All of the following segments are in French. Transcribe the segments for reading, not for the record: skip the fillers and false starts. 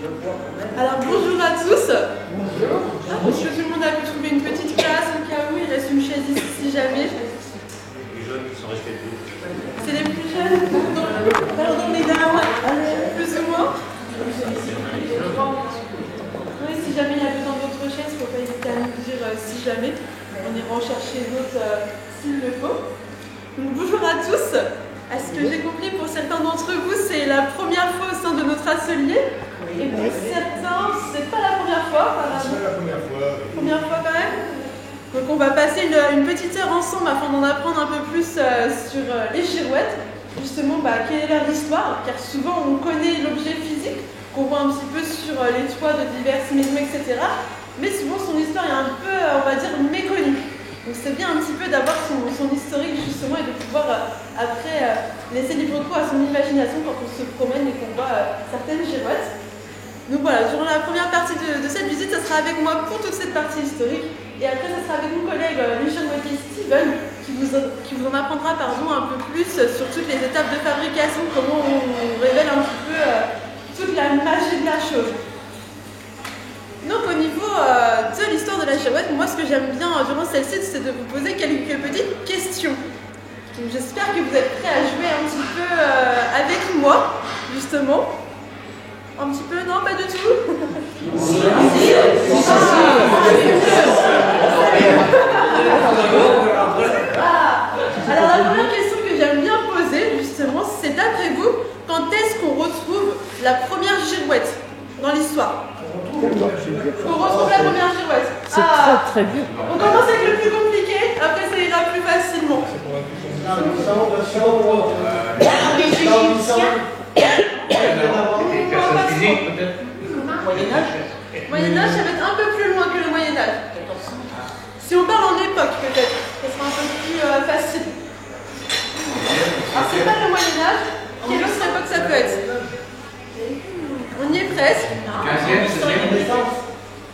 Alors bonjour à tous. Est-ce que tout le monde a pu trouver une petite place au cas où il reste une chaise ici si jamais? Les jeunes qui sont respectés. C'est les plus jeunes dans les dames, plus ou moins. Oui, si jamais il y a besoin d'autres chaises, il ne faut pas hésiter à nous dire si jamais. On ira en chercher d'autres s'il le faut. Donc, bonjour à tous. À ce que j'ai compris, pour certains d'entre vous, c'est la première fois au sein de notre atelier. Et pour certains, c'est pas la première fois. C'est la première fois. Première fois quand même. Donc on va passer une petite heure ensemble afin d'en apprendre un peu plus sur les girouettes. Justement, quelle est leur histoire? Car souvent on connaît l'objet physique qu'on voit un petit peu sur les toits de diverses maisons, etc. Mais souvent son histoire est un peu, on va dire, méconnue. Donc c'est bien un petit peu d'avoir son historique justement et de pouvoir après laisser libre cours à son imagination quand on se promène et qu'on voit certaines girouettes. Donc voilà, durant la première partie de cette visite, ça sera avec moi pour toute cette partie historique. Et après, ça sera avec mon collègue Michel Waquet Steven qui vous en apprendra un peu plus sur toutes les étapes de fabrication, comment on révèle un petit peu toute la magie de la chose. Donc au niveau de l'histoire de la girouette, moi ce que j'aime bien durant celle-ci, c'est de vous poser quelques petites questions. J'espère que vous êtes prêts à jouer un petit peu avec moi, justement. Un petit peu, non, pas du tout. Alors la première question que j'aime bien poser, justement, c'est d'après vous, quand est-ce qu'on retrouve la première girouette dans l'histoire? On retrouve la première girouette. C'est très vieux. On commence avec le plus compliqué, après ça ira plus facilement. Moyen-Âge, ça va être un peu plus loin que le Moyen-Âge. Si on parle en époque, peut-être, ça sera un peu plus facile. Alors, c'est pas le Moyen-Âge. Quelle autre époque ça peut être? On y est presque. 15e, 16e.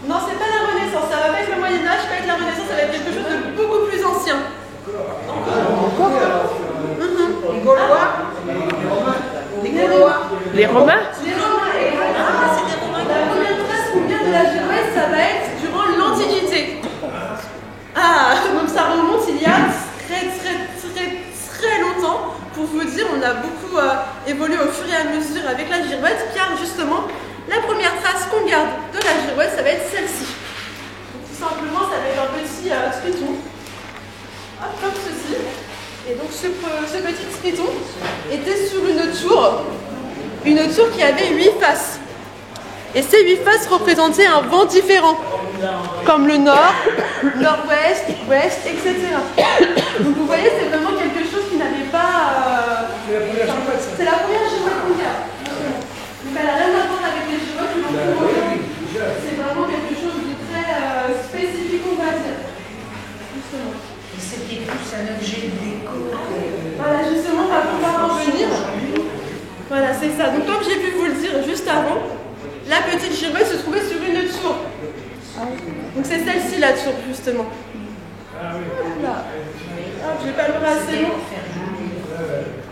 Non, c'est pas la Renaissance. Ça va pas être le Moyen-Âge, pas être la Renaissance, ça va être quelque chose de beaucoup plus ancien. Les Gaulois? Les Romains. Les Romains? Les Romains. C'est des Romains. La première trace qu'on vient de la girouette, ça va être durant l'Antiquité. Donc ça remonte il y a très longtemps. Pour vous dire, on a beaucoup évolué au fur et à mesure avec la girouette, car justement, la première trace qu'on garde de la girouette, ça va être celle-ci. Tout simplement, ça va être un petit triton. Hop, comme ceci. Et donc ce petit triton était sur une tour qui avait 8 faces. Et ces 8 faces représentaient un vent différent, comme le nord, nord-ouest, ouest, etc. Donc vous voyez, c'est vraiment quelque chose qui n'avait pas... C'est la première girouette qu'on garde. Donc elle n'a rien à voir avec les girouettes que l'on trouve aujourd'hui. C'est vraiment quelque chose de très spécifique, on va dire. Justement. C'était plus un objet de déco. Voilà, justement, on va pouvoir en venir. Voilà, c'est ça. Donc comme j'ai pu vous le dire juste avant, la petite girouette se trouvait sur une tour. Donc c'est celle-ci la tour, justement. Voilà. Hop, je vais pas le brasser.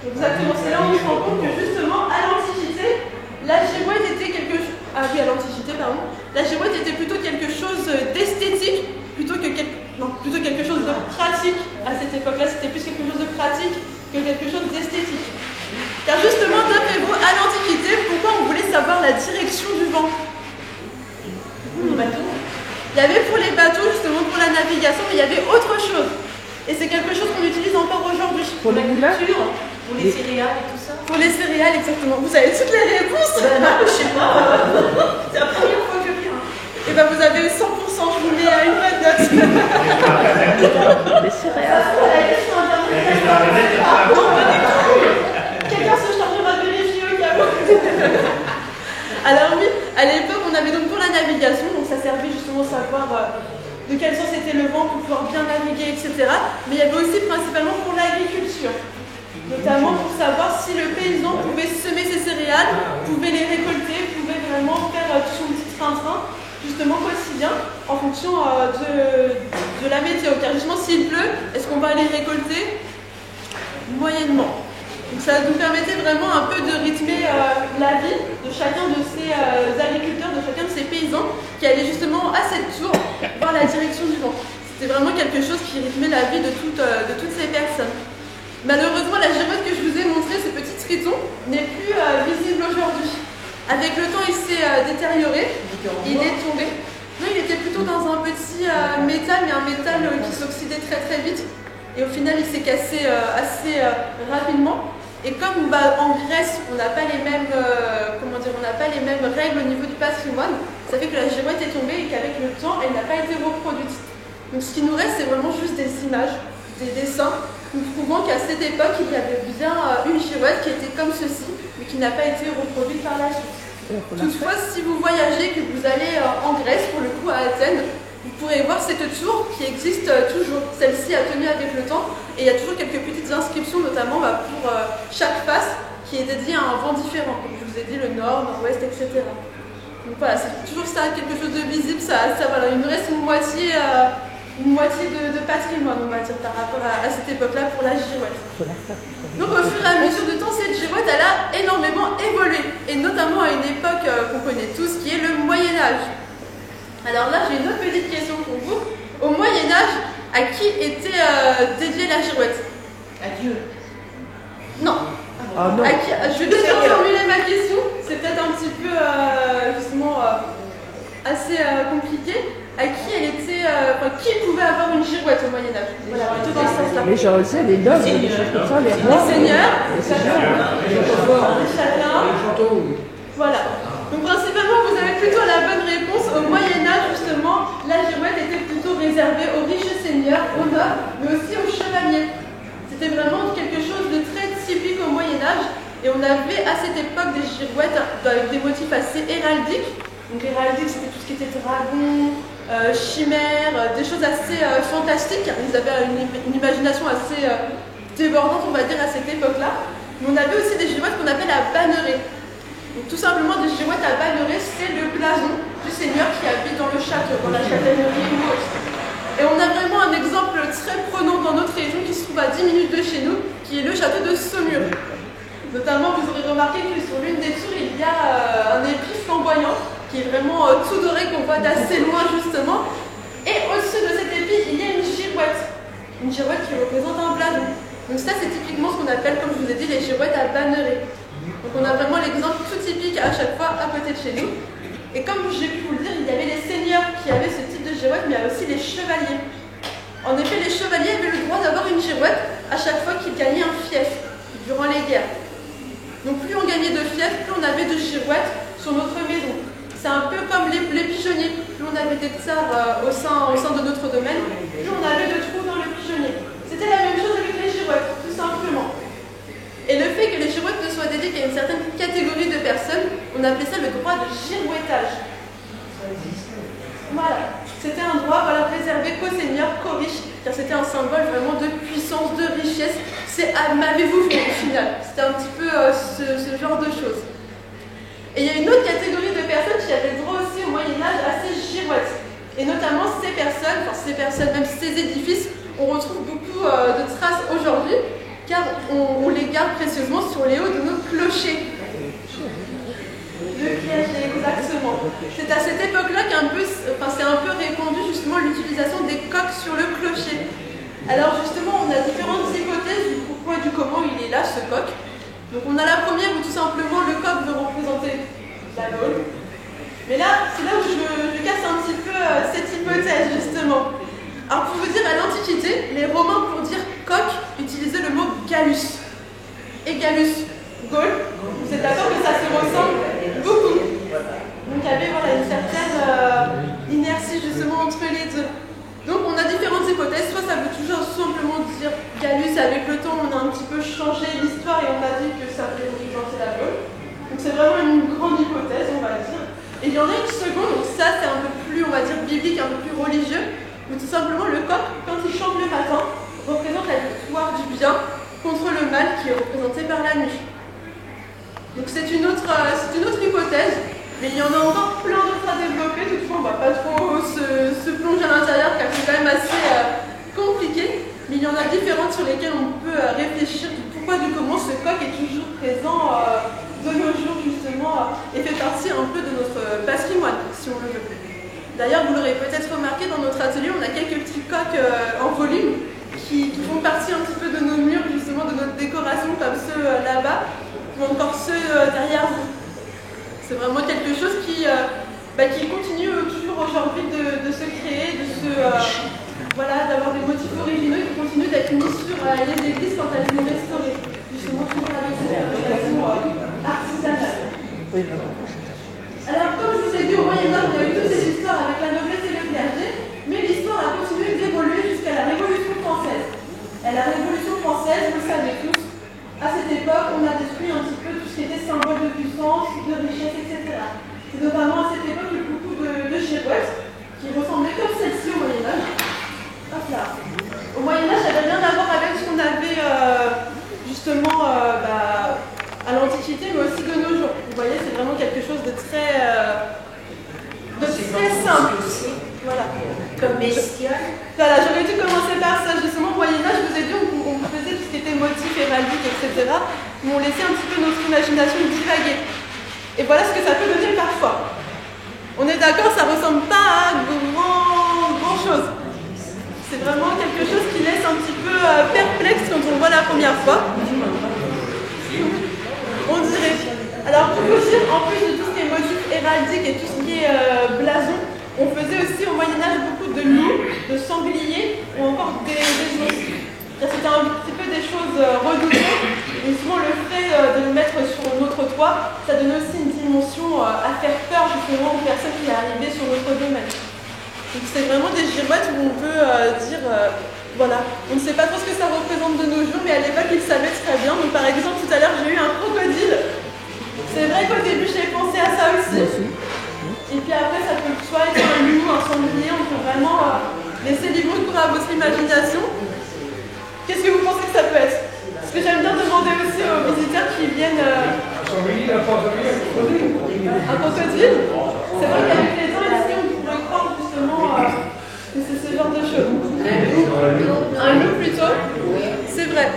Exactement, c'est là où on se rend compte que justement, à l'Antiquité, la girouette était quelque chose... Ah oui, à l'Antiquité, pardon. La girouette était plutôt quelque chose d'esthétique, plutôt que quelque chose de pratique. À cette époque-là, c'était plus quelque chose de pratique que quelque chose d'esthétique. Car justement, d'après vous, à l'Antiquité, pourquoi on voulait savoir la direction du vent? Il y avait pour les bateaux, justement, pour la navigation, mais il y avait autre chose. Et c'est quelque chose qu'on utilise encore aujourd'hui. Pour les moulins? Pour les céréales et tout ça? Pour les céréales, exactement. Vous avez toutes les réponses? Non, je sais pas. C'est la première fois que je viens. Et bien vous avez 100%, je vous mets à une bonne note. Les céréales. Quelqu'un se chargera de vérifier au cas où. Alors oui, à l'époque on avait donc pour la navigation, donc ça servait justement à savoir de quel sens était le vent pour pouvoir bien naviguer, etc. Mais il y avait aussi principalement pour l'agriculture. Notamment pour savoir si le paysan pouvait semer ses céréales, pouvait les récolter, pouvait vraiment faire tout son petit train-train, justement quotidien, en fonction de la météo. Car justement, s'il pleut, est-ce qu'on va les récolter? Moyennement. Donc ça nous permettait vraiment un peu de rythmer la vie de chacun de ces agriculteurs. vraiment quelque chose qui rythmait la vie de toutes ces personnes. Malheureusement, la girouette que je vous ai montrée, ce petit triton, n'est plus visible aujourd'hui. Avec le temps, il s'est détérioré, il est tombé. Non, il était plutôt dans un petit métal, mais un métal qui s'oxydait très vite. Et au final, il s'est cassé assez rapidement. Et comme en Grèce, on n'a pas les mêmes, on n'a pas les mêmes règles au niveau du patrimoine, ça fait que la girouette est tombée et qu'avec le temps, elle n'a pas été reproduite. Donc ce qui nous reste, c'est vraiment juste des images, des dessins, nous prouvant qu'à cette époque, il y avait bien une girouette qui était comme ceci, mais qui n'a pas été reproduite par la suite. Toutefois, si vous voyagez, que vous allez en Grèce, pour le coup à Athènes, vous pourrez voir cette tour qui existe toujours. Celle-ci a tenu avec le temps et il y a toujours quelques petites inscriptions, notamment pour chaque face qui est dédiée à un vent différent. Comme je vous ai dit, le nord, nord-ouest, etc. Donc voilà, c'est toujours ça, quelque chose de visible. Voilà, il nous reste une moitié de patrimoine, on va dire, par rapport à cette époque-là pour la girouette. Donc au fur et à mesure du temps, cette girouette, elle a énormément évolué, et notamment à une époque qu'on connaît tous, qui est le Moyen-Âge. Alors là, j'ai une autre petite question pour vous. Au Moyen-Âge, à qui était dédiée la girouette? À Dieu. Non. Ah non. Je vais peut-être reformuler ma question, c'est peut-être un petit peu, justement, assez compliqué. À qui elle était, qui pouvait avoir une girouette au Moyen-Âge? Voilà, plutôt dans ce sens-là. Les gens, c'est les nobles, les choses comme ça, les rois. Les seigneurs, Les chacun. Voilà. Donc principalement, vous avez plutôt la bonne réponse. Au Moyen-Âge, justement, la girouette était plutôt réservée aux riches seigneurs, aux nobles, mais aussi aux chevaliers. C'était vraiment quelque chose de très typique au Moyen-Âge. Et on avait à cette époque des girouettes avec des motifs assez héraldiques. Donc héraldique, c'était tout ce qui était dragon, chimère, des choses assez fantastiques, car ils avaient une imagination assez débordante, on va dire, à cette époque-là. Mais on avait aussi des girouettes qu'on appelle la banneret. Donc tout simplement, des girouettes à banneret, c'est le blason du seigneur qui habite dans le château, dans la châtellenie ou autre. Et on a vraiment un exemple très prenant dans notre région qui se trouve à 10 minutes de chez nous, qui est le château de Saumur. Notamment, vous aurez remarqué que sur l'une des tours, il y a un épi flamboyant, qui est vraiment tout doré, qu'on voit d'assez loin justement. Et au-dessus de cet épi, il y a une girouette qui représente un blason. Donc ça, c'est typiquement ce qu'on appelle, comme je vous ai dit, les girouettes à banneret. Donc on a vraiment l'exemple tout typique à chaque fois à côté de chez nous. Et comme j'ai pu vous le dire, il y avait les seigneurs qui avaient ce type de girouette, mais il y a aussi les chevaliers. En effet, les chevaliers avaient le droit d'avoir une girouette à chaque fois qu'ils gagnaient un fief durant les guerres. Donc plus on gagnait de fief, plus on avait de girouettes sur notre maison. C'est un peu comme les pigeonniers. Plus on avait des tsars au sein de notre domaine, plus on avait de trous dans le pigeonnier. C'était la même chose avec les girouettes, tout simplement. Et le fait que les girouettes ne soient dédiées qu'à une certaine catégorie de personnes, on appelait ça le droit de girouettage. Voilà. C'était un droit réservé qu'aux seigneurs, qu'aux riches, car c'était un symbole vraiment de puissance, de richesse. C'est m'avez-vous vu au final? C'était un petit peu ce genre de choses. Et il y a une autre catégorie de personnes qui avaient droit aussi au Moyen-Âge à ces girouettes. Et notamment ces personnes, même ces édifices, on retrouve beaucoup de traces aujourd'hui, car on les garde précieusement sur les hauts de nos clochers. Le clocher, exactement. C'est à cette époque-là c'est un peu répandu justement l'utilisation des coques sur le clocher. Alors justement, on a différentes hypothèses du pourquoi et du comment il est là, ce coq. Donc on a la première où tout simplement le coq veut représenter la Gaule. Mais là, c'est là où je casse un petit peu cette hypothèse justement. Alors pour vous dire, à l'Antiquité, les Romains pour dire coq utilisaient le mot Gallus. Et Gallus, Gaule, vous êtes d'accord que ça se ressemble beaucoup. Donc il y avait une certaine inertie justement entre les deux. Donc on a différentes hypothèses, soit ça veut toujours simplement dire Gallus, avec le temps on a un petit peu changé l'histoire et on a dit que ça voulait représenter la Gaule. Donc c'est vraiment une grande hypothèse, on va dire. Et il y en a une seconde, donc ça c'est un peu plus, on va dire, biblique, un peu plus religieux, où tout simplement le coq, quand il chante le matin, représente la victoire du bien contre le mal qui est représenté par la nuit. Donc c'est une autre hypothèse, mais il y en a encore plein d'autres à développer. Toutefois, on ne va pas trop se plonger à l'intérieur car c'est quand même assez compliqué. Mais il y en a différentes sur lesquelles on peut réfléchir du pourquoi, du comment ce coq est toujours présent de nos jours justement et fait partie un peu de notre patrimoine, si on le veut. D'ailleurs, vous l'aurez peut-être remarqué, dans notre atelier, on a quelques petits coques en volume qui font partie un petit peu de nos murs, justement, de notre décoration, comme ceux là-bas, ou encore ceux derrière vous. C'est vraiment quelque chose qui continue toujours aujourd'hui de se créer, voilà, d'avoir des motifs originaux qui continuent d'être mis sur les églises quand elles sont restaurées. Justement, toujours avec cette fabrication artisanale. Alors, comme je vous ai dit, au Moyen-Âge, on a eu toutes ces histoires avec la noblesse et le clergé, mais l'histoire a continué d'évoluer jusqu'à la Révolution française. Et la Révolution française, vous le savez tous, à cette époque, on a détruit un petit peu tout ce qui était symbole de puissance, de richesse, etc. C'est notamment à cette époque le coucou de girouette, qui ressemblait comme celle-ci au Moyen-Âge. Hop là. Au Moyen-Âge, ça n'avait rien à voir avec ce qu'on avait justement à l'Antiquité, mais aussi de nos jours. Vous voyez, c'est vraiment quelque chose de très simple. Voilà. Comme bestiole. Voilà, j'aurais dû commencer par ça. Justement, au Moyen-Âge, je vous ai dit, on faisait tout ce qui était motif, héraldique, etc. Mais on laissait un petit peu notre imagination divaguer. Et voilà ce que ça peut donner parfois. On est d'accord, ça ne ressemble pas à grand chose. C'est vraiment quelque chose qui laisse un petit peu perplexe quand on le voit la première fois. On dirait. Alors pour vous dire, en plus de tout ce qui est motif héraldique et tout ce qui est blason, on faisait aussi au Moyen-Âge beaucoup de loups, de sangliers ou encore des ours. C'était un petit peu des choses redoutées. Et souvent le fait de le mettre sur notre toit, ça donne aussi une dimension à faire peur justement aux personnes qui arrivaient sur notre domaine. Donc c'est vraiment des girouettes où on peut dire, voilà, on ne sait pas trop ce que ça représente de nos jours, mais à l'époque ils savaient très bien. Donc par exemple tout à l'heure j'ai eu un crocodile. C'est vrai qu'au début j'ai pensé à ça aussi. Et puis après ça peut soit être un loup, un sanglier, on peut vraiment laisser libre cours à votre imagination. Qu'est-ce que vous pensez que ça peut être? Parce que j'aime bien demander aussi aux visiteurs qui viennent... Un crocodile? C'est vrai qu'avec les dents ici, on pourrait croire justement que c'est ce genre de choses. Un loup plutôt? C'est vrai.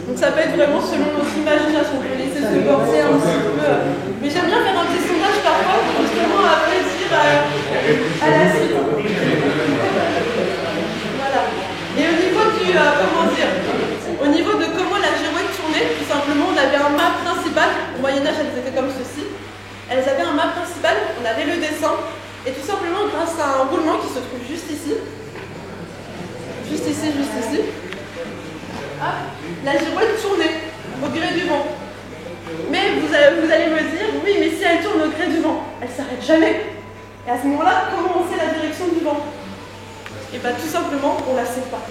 Donc ça peut être vraiment selon notre imagination, on peut laisser se porter un petit peu. Mais j'aime bien faire un petit sondage parfois pour justement après dire à la suite. Voilà. Et au niveau du, au niveau de comment la girouette tournait, tout simplement, on avait un mât principal. Au Moyen-Âge, elles étaient comme ceci. Elles avaient un mât principal, on avait le dessin, et tout simplement grâce à un roulement qui se trouve juste ici, hop, la girouette tournait au gré du vent. Mais vous allez me dire, oui, mais si elle tourne au gré du vent, elle ne s'arrête jamais. Et à ce moment-là, comment on sait la direction du vent? Et bien tout simplement, on ne la sait pas.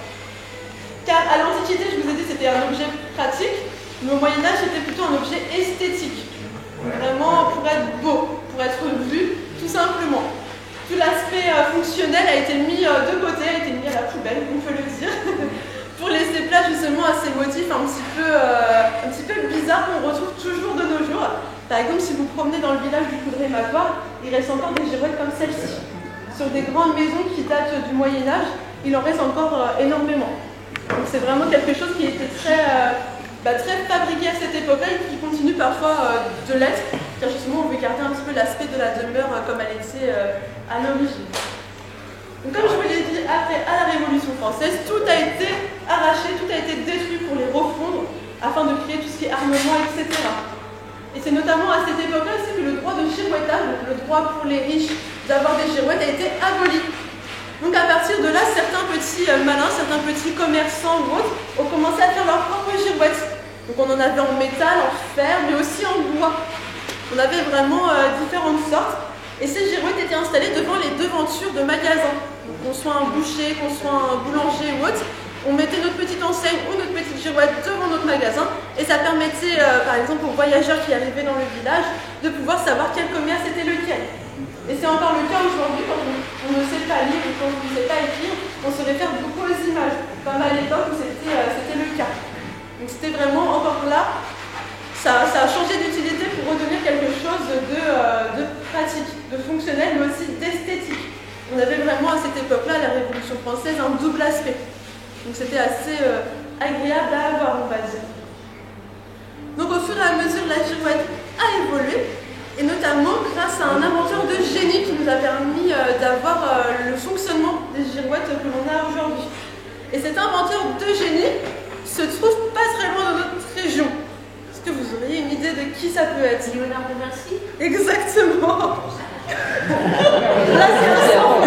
Car à l'Antiquité, je vous ai dit, c'était un objet pratique, mais au Moyen-Âge, c'était plutôt un objet esthétique. Vraiment pour être beau, pour être vu, tout simplement. Tout l'aspect fonctionnel a été mis de côté, a été mis à la poubelle, on peut le dire, pour laisser place justement à ces motifs un petit peu bizarres qu'on retrouve toujours de nos jours. Par exemple, si vous promenez dans le village du Coudray-Matoir, il reste encore des girouettes comme celle-ci. Sur des grandes maisons qui datent du Moyen-Âge, il en reste encore énormément. Donc c'est vraiment quelque chose qui était très fabriqué à cette époque-là et qui continue parfois de l'être, car justement on veut garder un petit peu l'aspect de la demeure comme elle était à l'origine. Donc comme je vous l'ai dit, après à la Révolution française, tout a été arraché, tout a été détruit pour les refondre afin de créer tout ce qui est armement, etc. Et c'est notamment à cette époque-là aussi que le droit de girouettage, le droit pour les riches d'avoir des girouettes, a été aboli. Donc à partir de là, certains petits malins, certains petits commerçants ou autres ont commencé à faire leurs propres girouettes. Donc on en avait en métal, en fer, mais aussi en bois. On avait vraiment différentes sortes. Et ces girouettes étaient installées devant les devantures de magasins. Donc qu'on soit un boucher, qu'on soit un boulanger ou autre, on mettait notre petite enseigne ou notre petite girouette devant notre magasin. Et ça permettait, par exemple, aux voyageurs qui arrivaient dans le village, de pouvoir savoir quel commerce était lequel. Et c'est encore le cas aujourd'hui quand on ne sait pas lire ou quand on ne sait pas écrire, on se réfère beaucoup aux images, comme à l'époque où c'était le cas. Donc c'était vraiment encore là, ça a changé d'utilité pour redevenir quelque chose de pratique, de fonctionnel, mais aussi d'esthétique. On avait vraiment à cette époque-là, la Révolution française, un double aspect. Donc c'était assez agréable à avoir, on va dire. Donc au fur et à mesure, la girouette a évolué. Et notamment grâce à un inventeur de génie qui nous a permis inventeur de génie se trouve pas très loin de notre région. Est-ce que vous auriez une idée de qui ça peut être? Léonard de Vinci. Exactement. Là, c'est récent.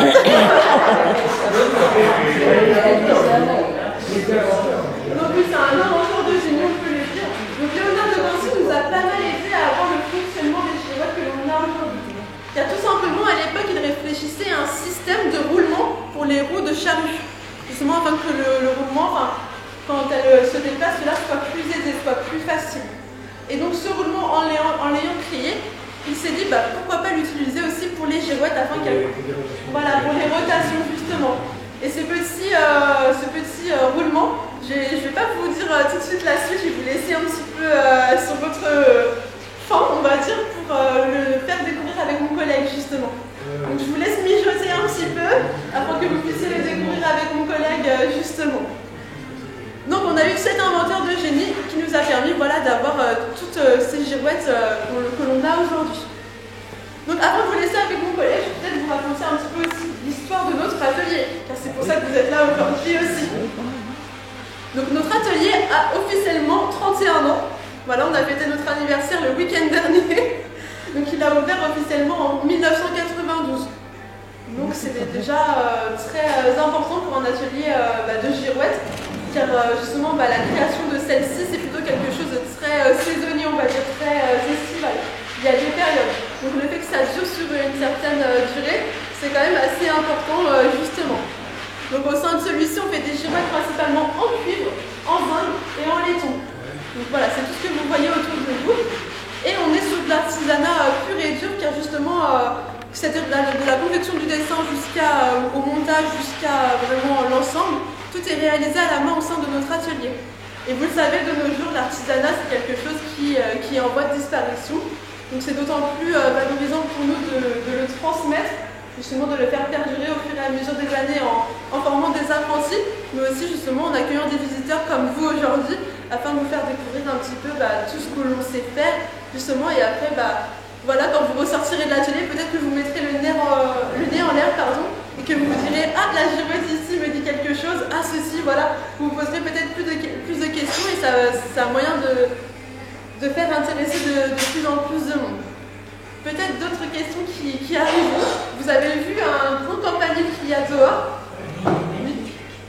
Donc oui, c'est un inventeur de génie, on peut le dire. Donc Léonard de Vinci nous a pas mal aidé à avoir le fonctionnement des girouettes que l'on a aujourd'hui. Car tout simplement, à l'époque, il réfléchissait à un système de roulement pour les roues de charrue. Justement, afin que le roulement, quand elle se déplace, cela soit plus aisé, soit plus facile. Et donc ce roulement, en l'ayant créé, il s'est dit pourquoi pas l'utiliser aussi pour les girouettes afin qu'elles... Voilà, pour les rotations justement. Et ce petit roulement, je ne vais pas vous dire tout de suite la suite, je vais vous laisser un petit peu sur votre faim, on va dire, pour le faire découvrir avec mon collègue justement. Donc je vous laisse mijoter un petit peu afin que vous puissiez le découvrir avec mon collègue justement. Donc on a eu cet inventeur de génie qui nous a permis d'avoir toutes ces girouettes que l'on a aujourd'hui. Donc avant de vous laisser avec mon collègue, je vais peut-être vous raconter un petit peu aussi l'histoire de notre atelier, car c'est pour ça que vous êtes là aujourd'hui aussi. Donc notre atelier a officiellement 31 ans. Voilà, on a fêté notre anniversaire le week-end dernier. Donc il a ouvert officiellement en 1992. Donc c'était déjà très important pour un atelier de girouettes. Car justement la création de celle-ci c'est plutôt quelque chose de très saisonnier, on va dire très estival. Il y a des périodes. Donc le fait que ça dure sur une certaine durée, c'est quand même assez important justement. Donc au sein de celui-ci, on fait des girouettes principalement en cuivre, en zinc et en laiton. Donc voilà, c'est tout ce que vous voyez autour de vous. Et on est sur de l'artisanat pur et dur, car justement, c'est-à-dire de la confection du dessin jusqu'au montage, jusqu'à vraiment l'ensemble, tout est réalisé à la main au sein de notre atelier. Et vous le savez, de nos jours, l'artisanat, c'est quelque chose qui est en voie de disparition. Donc c'est d'autant plus valorisant pour nous de le transmettre, justement de le faire perdurer au fur et à mesure des années en formant des apprentis, mais aussi justement en accueillant des visiteurs comme vous aujourd'hui, afin de vous faire découvrir un petit peu tout ce que l'on sait faire, justement, et après, voilà, quand vous ressortirez de l'atelier, peut-être que vous mettrez le nez en l'air, et que vous vous direz « Ah, la girouette ici me dit quelque chose, ah ceci, voilà ». Vous vous poserez peut-être plus de questions et c'est un moyen de faire intéresser de plus en plus de monde. Peut-être d'autres questions qui arrivent. Vous avez vu un grand campanile qu'il y a dehors.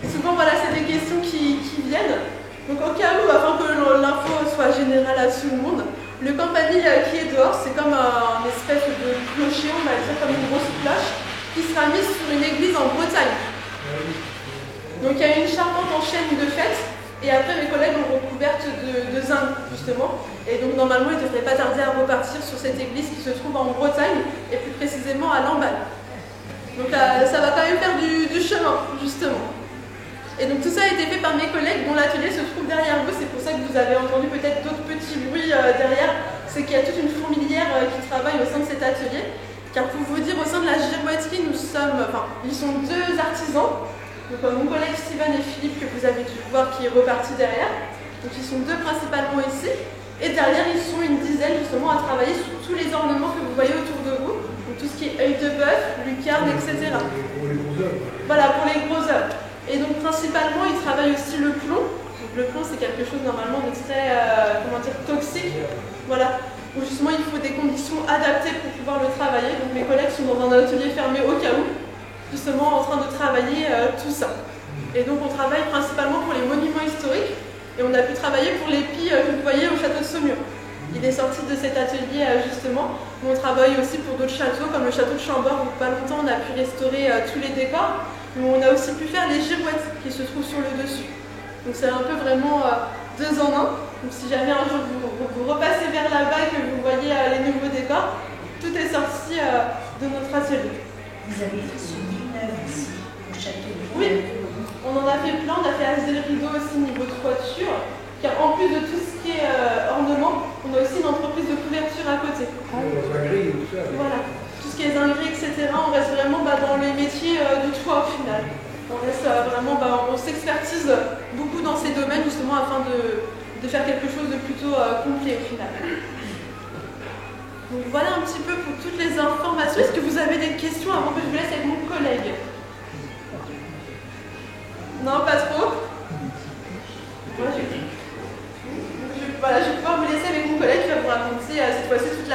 Souvent, voilà, c'est des questions qui viennent. Donc au cas où, afin que l'info soit générale à tout le monde, le campanile qui est dehors, c'est comme un espèce de clocher, on va dire, comme une grosse cloche, qui sera mise sur une église en Bretagne. Donc il y a une charmante enchaîne de fêtes, et après mes collègues l'ont recouverte de zinc, justement. Et donc normalement, ils ne devraient pas tarder à repartir sur cette église qui se trouve en Bretagne, et plus précisément à Lamballe. Donc ça va quand même faire du chemin, justement. Et donc tout ça a été fait par mes collègues dont l'atelier se trouve derrière vous. C'est pour ça que vous avez entendu peut-être d'autres petits bruits derrière. C'est qu'il y a toute une fourmilière qui travaille au sein de cet atelier. Car pour vous dire, au sein de la girouetterie, ils sont deux artisans. Donc mon collègue Steven et Philippe, que vous avez dû voir, qui est reparti derrière. Donc ils sont deux principalement ici. Et derrière, ils sont une dizaine justement à travailler sur tous les ornements que vous voyez autour de vous. Donc tout ce qui est œil de bœuf, lucarne, etc. Pour les gros œuvres. Voilà, pour les gros œuvres. Et donc principalement, ils travaillent aussi le plomb. Donc le plomb, c'est quelque chose normalement de très toxique. Voilà. Où justement, il faut des conditions adaptées pour pouvoir le travailler. Donc mes collègues sont dans un atelier fermé au cas où, justement en train de travailler tout ça. Et donc on travaille principalement pour les monuments historiques. Et on a pu travailler pour l'épi que vous voyez au château de Saumur. Il est sorti de cet atelier justement. On travaille aussi pour d'autres châteaux, comme le château de Chambord, où pas longtemps on a pu restaurer tous les décors. Mais on a aussi pu faire les girouettes qui se trouvent sur le dessus. Donc c'est un peu vraiment deux en un. Donc si jamais un jour vous repassez vers là-bas et que vous voyez les nouveaux décors, tout est sorti de notre atelier. Vous avez fait ce villeneuve ici, au château. Oui, on en a fait plein. On a fait As del Rideau aussi niveau toiture. Car en plus de tout ce qui est ornement, on a aussi une entreprise de couverture à côté. Voilà. Tout ce qui est zinguerie, etc. On reste vraiment dans les métiers du toit au final. On reste vraiment, on s'expertise beaucoup dans ces domaines justement afin de faire quelque chose de plutôt complet au final. Donc voilà un petit peu pour toutes les informations. Est-ce que vous avez des questions avant que je vous laisse avec mon collègue? Non, pas trop.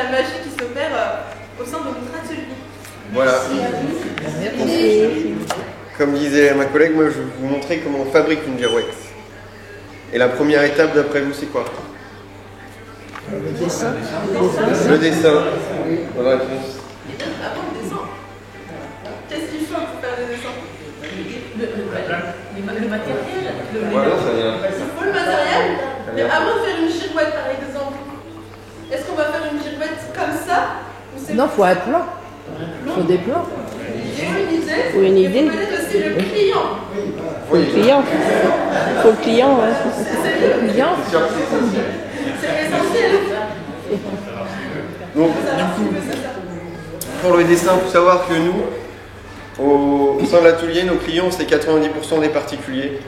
la magie qui s'opère au sein de notre atelier. Voilà. Comme disait ma collègue, moi je vais vous montrer comment on fabrique une girouette. Et la première étape d'après vous, c'est quoi? Le dessin. Le dessin. Bonne réponse. Avant le dessin, qu'est-ce qu'il faut pour faire des dessins? Le matériel. Voilà, ça vient. Il faut le matériel. Mais avant de faire une girouette, par exemple, est-ce qu'on va faire une girouette comme ça? Non, il faut un plan. Il faut des plans. J'ai une idée. Faut une idée. Et peut-être aussi le client. Faut le client. Faut le client, ouais. C'est le Client. C'est essentiel. Donc, pour le dessin, il faut savoir que nous, au sein de l'atelier, nos clients, c'est 90% des particuliers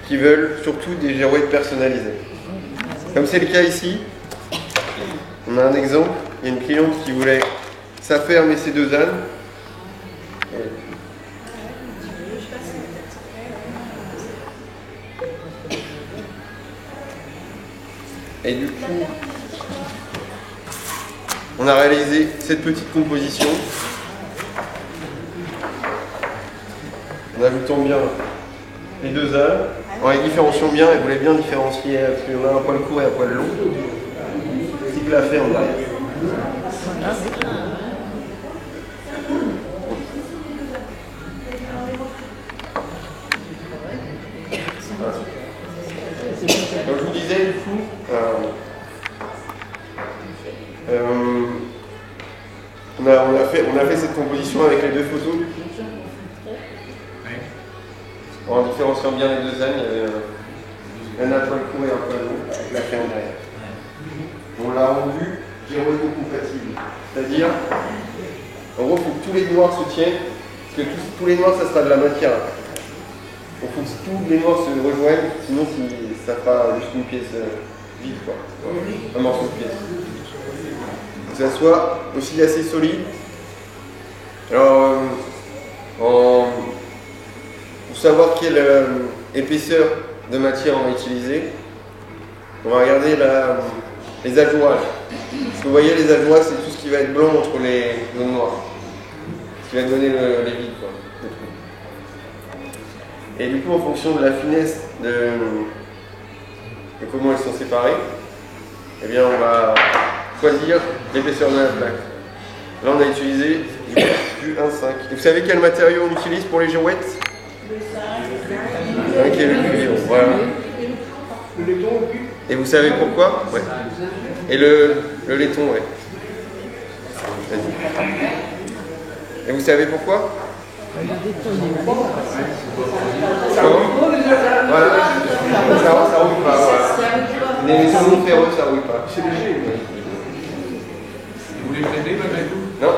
qui veulent surtout des girouettes personnalisées. Comme c'est le cas ici, on a un exemple. Il y a une cliente qui voulait sa ferme et ses 2 ânes. Et du coup, on a réalisé cette petite composition en ajoutant bien les 2 ânes, en les différenciant bien. Elle voulait bien différencier parce qu'il y en a un poil court et un poil long, ainsi que la ferme derrière. Comme je vous disais, du coup, on a fait cette composition avec les 2 photos. En différenciant bien les 2 ânes, il y avait un poil court et un poil long avec la ferme derrière. On l'a rendu gyroto-compatible. C'est-à-dire, en gros, il faut que tous les noirs se tiennent, parce que tous les noirs, ça sera de la matière. Il faut que tous les noirs se rejoignent, sinon ça fera juste une pièce vide, quoi. Un morceau de pièce. Que ça soit aussi assez solide. Alors, pour savoir quelle épaisseur de matière on va utiliser, on va regarder les ajourages. Parce que vous voyez, les ajourages, c'est tout ce qui va être blanc entre les zones noires. Ce qui va donner les vides, quoi. Et du coup, en fonction de la finesse de comment elles sont séparées, eh bien, on va choisir l'épaisseur de la plaque. Là, on a utilisé du 1,5. Et vous savez quel matériau on utilise pour les girouettes? Le cuivre, voilà. Et vous savez pourquoi? Ouais. Et le laiton, ouais. Et vous savez pourquoi? Voilà. Ça roule pas, voilà. Les non ferreux, ça roule pas. C'est léger. Vous voulez prêter malgré tout? Non,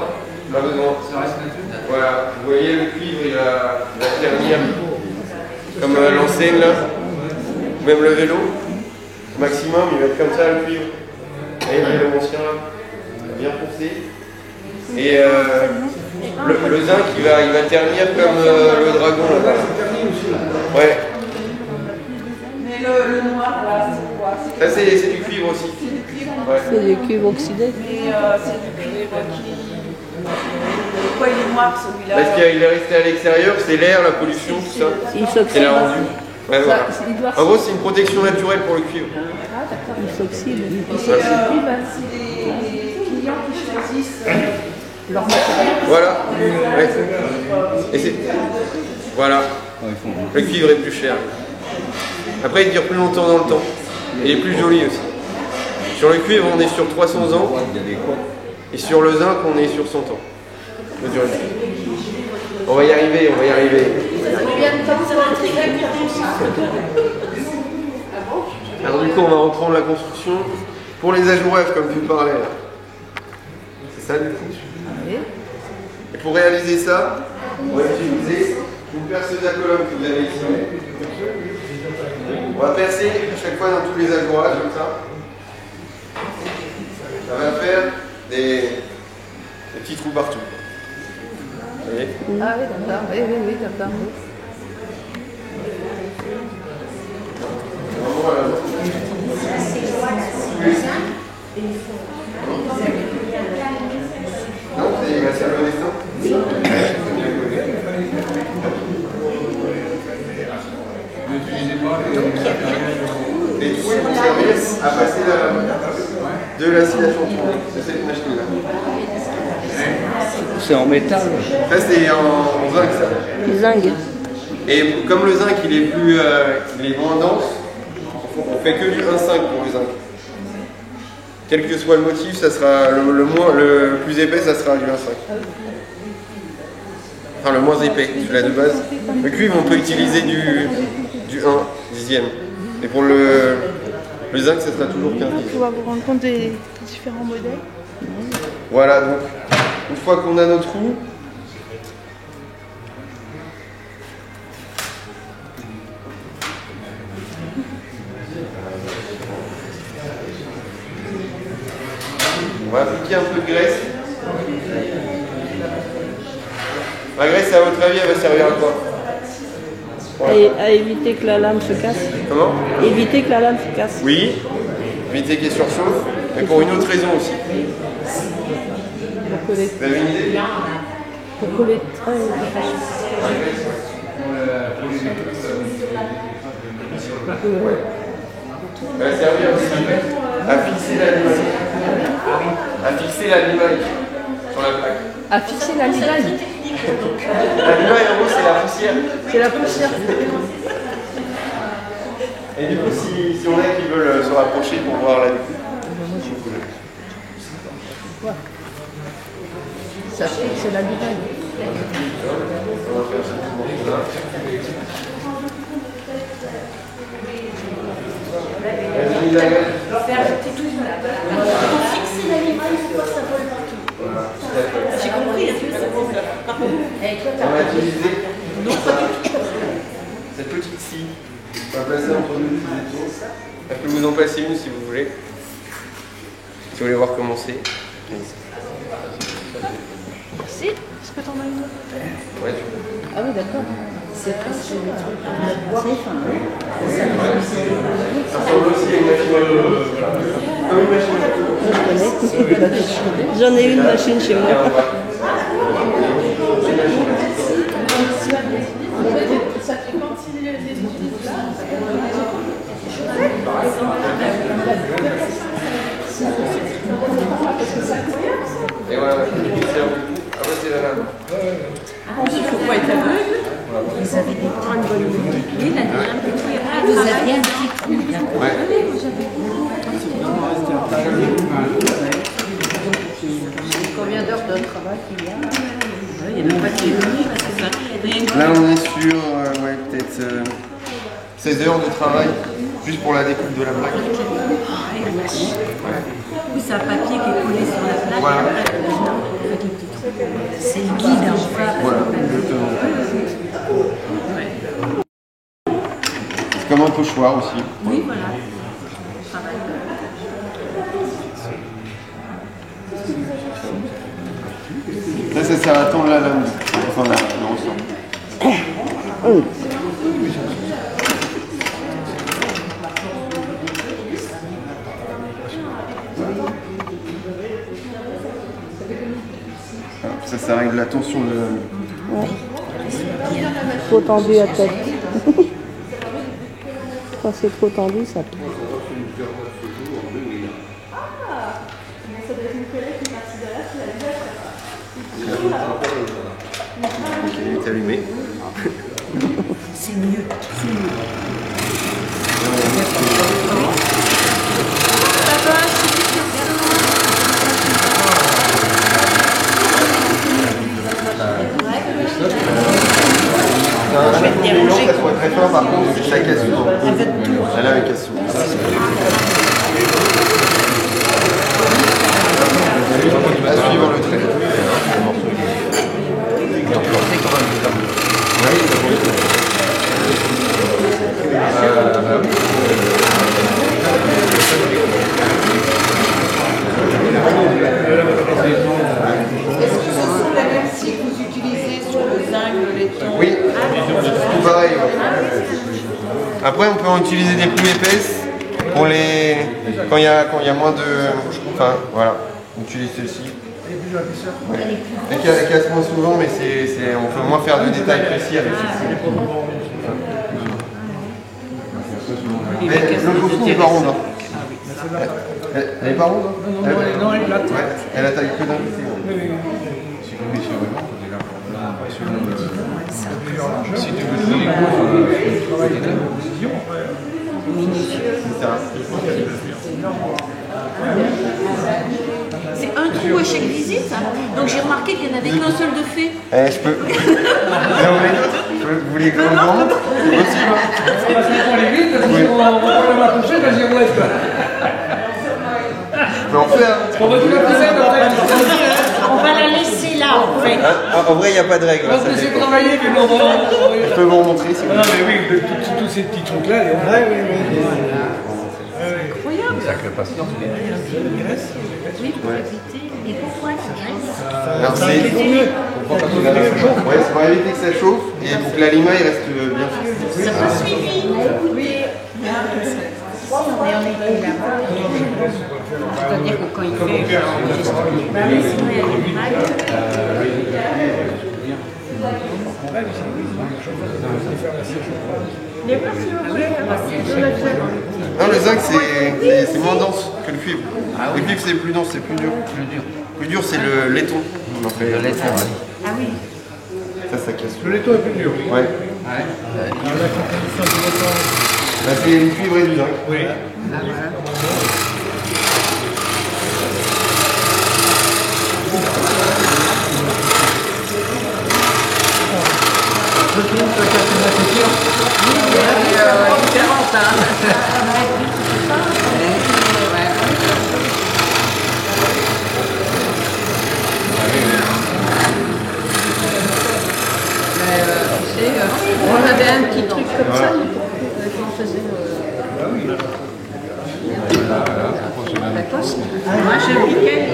pas besoin. Ça reste naturel. Voilà, vous voyez le cuivre, il va ternir. Comme l'enseigne là, même le vélo, maximum, il va être comme ça le cuivre. Et le vélo ancien là, bien foncé. Et le zinc, il va ternir comme le dragon là-bas. Ouais. Mais le noir, là, c'est quoi? Ça, c'est du cuivre aussi. C'est du cuivre. Ouais. C'est du cuivre oxydé. Mais c'est du cuivre qui. Pourquoi il est noir celui-là? Parce qu'il est resté à l'extérieur, c'est l'air, la pollution, tout ça. Il Qui s'oxyde. l'a rendu. Ouais, voilà. Il doit En gros, c'est une protection naturelle pour le cuivre. Il s'oxyde. C'est les clients qui choisissent Leur matériel. Voilà. Ouais. Et c'est... Voilà. Le cuivre est plus cher. Après, il dure plus longtemps dans le temps. Et il est plus joli aussi. Sur le cuivre, on est sur 300 ans. Et sur le zinc, on est sur 100 ans. de durée. On va y arriver, on va y arriver. Alors du coup, on va reprendre la construction pour les ajourages, comme tu parlais là. C'est ça du coup. Et pour réaliser ça, on va utiliser une perceuse à colonne que vous avez ici. On va percer à chaque fois dans tous les ajourages comme ça. Ça va faire des petits trous partout. Vous voyez ? Ah oui, d'accord. Oui, d'accord. Voilà. Non, c'est la salle de dessin. Et du coup, il vous servir à passer de l'acide tournée de cette machine-là. C'est en métal. Ça, c'est en zinc, ça. Zinc. Et comme le zinc, il est plus, il est moins dense, on fait que du 1,5 pour le zinc. Quel que soit le motif, ça sera le plus épais, ça sera du 1,5. Enfin, le moins épais, celui-là de base. Le cuivre, on peut utiliser du 1 dixième. Et pour le zinc, ça sera toujours 15 dixièmes. On va vous rendre compte des différents modèles. Voilà, donc une fois qu'on a notre roue, on va appliquer un peu de graisse. La graisse, à votre avis, elle va servir à quoi? À éviter que la lame se casse. Comment? Éviter que la lame se casse. Oui, éviter qu'elle surchauffe, mais pour une autre raison aussi. Pour coller. Vous avez une idée? Pour coller. Elle va servir aussi à fixer l'animal. À fixer l'animal sur la plaque. À fixer la limaille. L'animal, en gros, c'est la poussière. C'est la poussière. Et du coup, si on a qui veulent se rapprocher pour voir la découpe. Ça fixe la limaille. Fixer l'animal pour pas que ça vole partout. J'ai compris, On va utiliser cette petite scie. On va placer entre deux petits étaux. Je peux vous en placer une si vous voulez. Si vous voulez voir comment c'est. Si, est-ce que t'en as une autre? Ouais, tu peux. Ah oui, d'accord. C'est pas sur le truc. Ça ressemble aussi à une machine à coudre. Comme une machine à coudre. J'en ai une machine chez moi. Tiens, on va. Quand il les utilise là, Et voilà, c'est la lame. Il ne faut pas être aveugle. Vous avez des bonnes volontés, là, vous aviez un petit trou. Ouais. Combien d'heures de travail qu'il y a? Il n'y en a pas qui est venu parce que ça. Là, on est sur ouais, peut-être 16 heures de travail juste pour la découpe de la plaque. Oui, c'est un papier qui est collé sur la plaque. Voilà. C'est le guide en fait. Voilà, exactement. C'est comme un pochoir aussi. Oui, voilà. Là, ça sert à tendre la lame. Enfin, là, le ressort. Ça règle la tension de la lame. Ouais. Trop tendu à tête. Quand c'est trop tendu, ça peut. Il est allumé. C'est mieux. Ça soit très fin, par contre, ça casse souvent. La lame casse souvent. À suivre le trait. Est-ce que ce sont les mêmes scies que vous utilisez sur le zinc, le laiton? Oui, tout pareil. Ouais. Après, on peut en utiliser des plus épaisses pour les quand il y a moins de. Enfin, voilà. j'utilise celle-ci. Elle casse moins souvent, mais on peut moins faire de détails précis avec celle-ci. Mais le costume n'est pas ronde. Hein. Elle est pas ronde hein. Non, elle est plate. Ouais, elle attaque que d'un côté. Si tu veux faire les cours, C'est un trou à chaque visite. Donc j'ai remarqué qu'il n'y en avait qu'un seul de fait. Je peux. Vous voulez d'autres? Vous voulez qu'on le montre? C'est possible. on va aller vite parce qu'on va la coucher la girouette. Mais on fait, hein. On va tout la pousser après. On va la laisser là en fait. En vrai, il n'y a pas de règle. On va te laisser travailler, mais bon, Je peux vous montrer si vous non, voulez. mais oui, tous ces petits trucs-là, les vrais, oui. Incroyable. Sacrée patience, Oui, pour éviter. Et pourquoi ça graisse? Alors c'est ouais, ça va éviter que ça chauffe et pour que l'aliment il reste bien fixé. Ça m'a suivi. Oui. On est là-bas. C'est-à-dire que quand il fait Non, le zinc c'est moins dense que le cuivre. Le cuivre c'est plus dense, c'est plus dur. Plus dur c'est le laiton. On en fait le laiton. Ah oui. Ça casse. Le laiton est plus dur. Ouais. Là c'est le cuivre et du zinc. Oui. On avait un petit truc comme ça, on faisait la poste. Moi je piquais.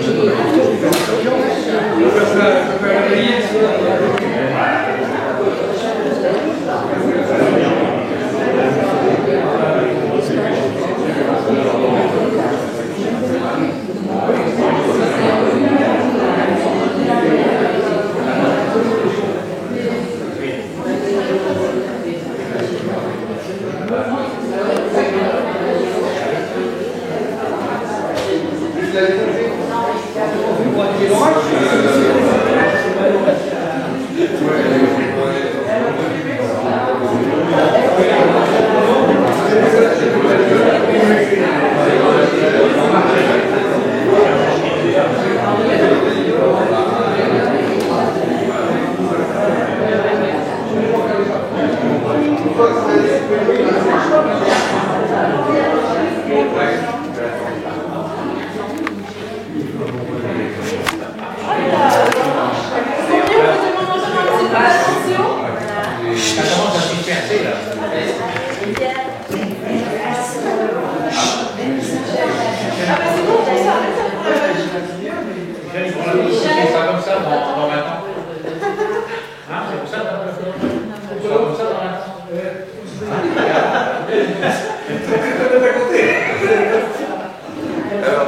Alors,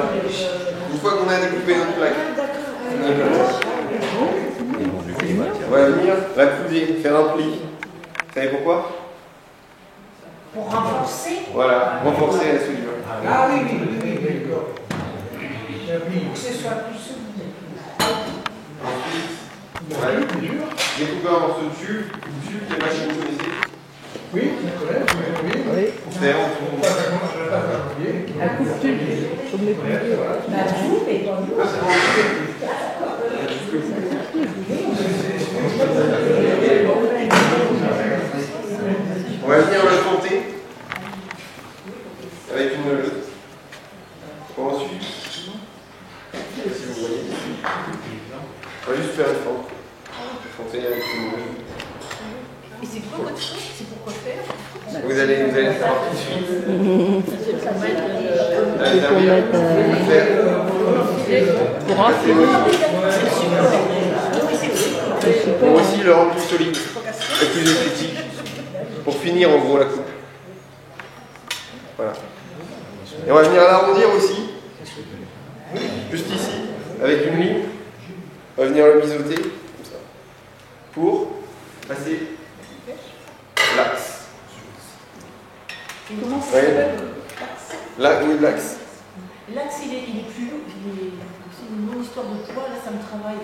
une fois qu'on a découpé notre plaque, on va venir la couder, faire un pli. Vous savez pourquoi? Pour renforcer. Voilà, renforcer la soudure. Ah oui, d'accord. Pour que ce soit plus souple. Découper un morceau de tube, quelle machine vous connaissez? Oui, je connais, oui. Pour faire en dessous. Un coup de tube. Comme les coups. On va venir le tenter avec une meuleuse. Ensuite, si vous voyez, on va juste faire une fente. Foncer avec une meuleuse. Et c'est quoi votre chose? C'est pour quoi faire? Vous allez faire un petit fil. Pour enfiler. Pour aussi le rendre plus solide et plus esthétique. Pour finir en gros la coupe. Voilà. Et on va venir l'arrondir aussi. Juste ici. avec une ligne, on va venir le biseauter, comme ça, pour passer l'axe. Comment ça Ouais. s'appelle? Là, oui, l'axe. L'axe, il est plus lourd. C'est une bonne histoire de poids. Là, ça me travaille.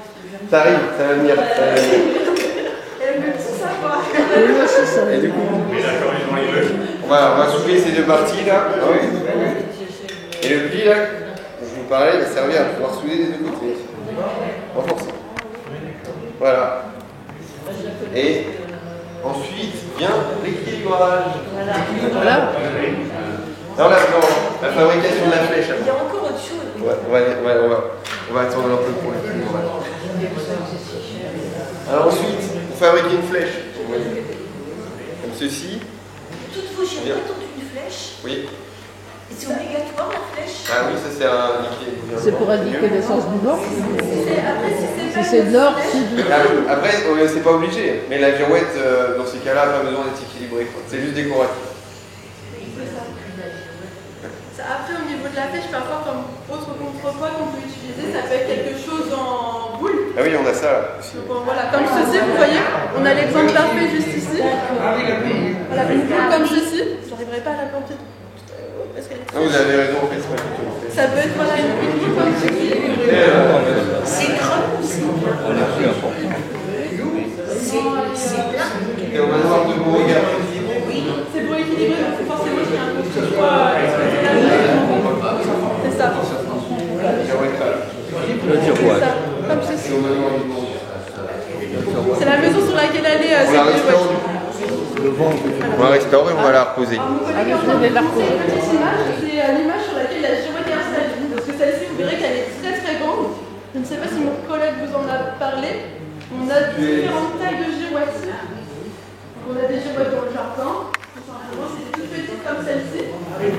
Ça arrive, ça va venir. Elle veut tout savoir. Et du coup, on va soulever ces deux parties là. Ah oui. Et le pli là, dont je vous parlais, va servir à pouvoir souder des deux côtés. Renforcer. Voilà. Et ensuite vient l'équilibrage. Voilà. Alors là, dans la fabrication de la flèche. Il y a encore autre chose. On va attendre un peu pour l'équilibrage. Alors ensuite, pour fabriquer une flèche, comme ceci. Toute faucherie tombe une flèche. Oui. Et c'est obligatoire la flèche. Ah oui, ça c'est un indiqué. C'est pour indiquer le sens du vent. Après, Si c'est nord, sud. Après, c'est pas obligé, mais la girouette, dans ces cas-là, n'a pas besoin d'être équilibrée. C'est juste décoratif. Après, au niveau de la flèche, parfois, comme autre contrepoids qu'on peut utiliser, ça peut être quelque chose en boule. Ah oui, on a ça là aussi. Donc voilà, comme ceci, vous voyez, on a l'exemple parfait juste ici. Voilà, une boule comme ceci. J'arriverai pas à la planter parce qu'elle est Non, vous avez raison, en fait, c'est pas du tout. Ça peut être voilà, une boule comme ceci. C'est creux aussi. C'est plat. Et on va devoir de vous regarder. C'est pour équilibrer, donc c'est forcément qu'il y a un peu de poids. C'est ça. Girouette là. C'est ça. Comme ceci. C'est la maison sur laquelle elle est. On la restaure. On la restaure et on va la reposer. Alors, mon collègue est en train de vous montrer une petite image. C'est l'image sur laquelle la girouette est installée. Parce que celle-ci, vous verrez qu'elle est très très grande. Je ne sais pas si mon collègue vous en a parlé. On a différentes tailles de girouettes. On a des girouettes dans le jardin. Tout simplement, c'est des toutes petites comme celle-ci. On n'est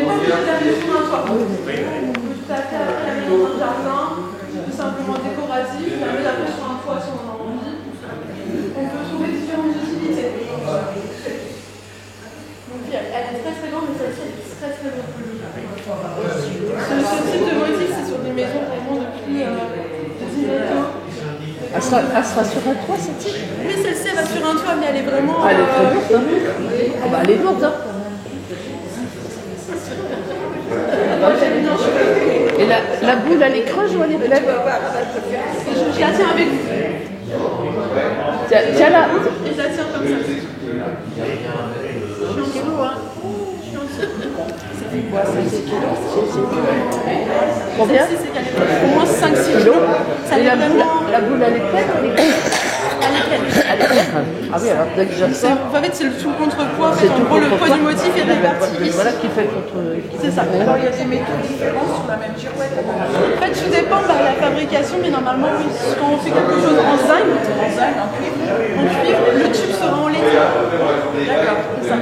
pas obligé de la mettre sur un toit. On peut tout à fait après la mettre dans un jardin, tout simplement décoratif, la mettre après sur un toit si on en a envie. On peut trouver différentes utilités. Donc elle est très très grande, mais celle-ci elle est très très longue. Ce type de motif, c'est sur des maisons vraiment depuis 10 ans. Elle sera sur un toit, cette type. Oui, celle-ci elle va sur un toit, mais elle est vraiment. Ah, elle est très lourde, hein. Ah bah, elle est lourde, hein. Et la boule, elle est creuse ou elle est pleine? Je la tiens avec vous. Tiens là. Et je la tiens comme ça. Je suis en kilo, hein. Combien? Celle-ci, c'est qu'elle est au moins 5-6 kilos. Ça Et est vraiment. la boule, elle est pleine ou elle est pleine? Elle est pleine. Ah oui, alors déjà ça. En fait, c'est le tout contrepoids. En fait, C'est en tout gros, le contrepoids. poids du motif est réparti ici. Voilà qui fait contre. C'est ça. Alors, il y a des métaux différents sur la même girouette. En fait, tout dépend de la fabrication, mais normalement, oui, quand on fait quelque chose en zinc, En cuivre. le tube sera en laiton. D'accord, c'est ça.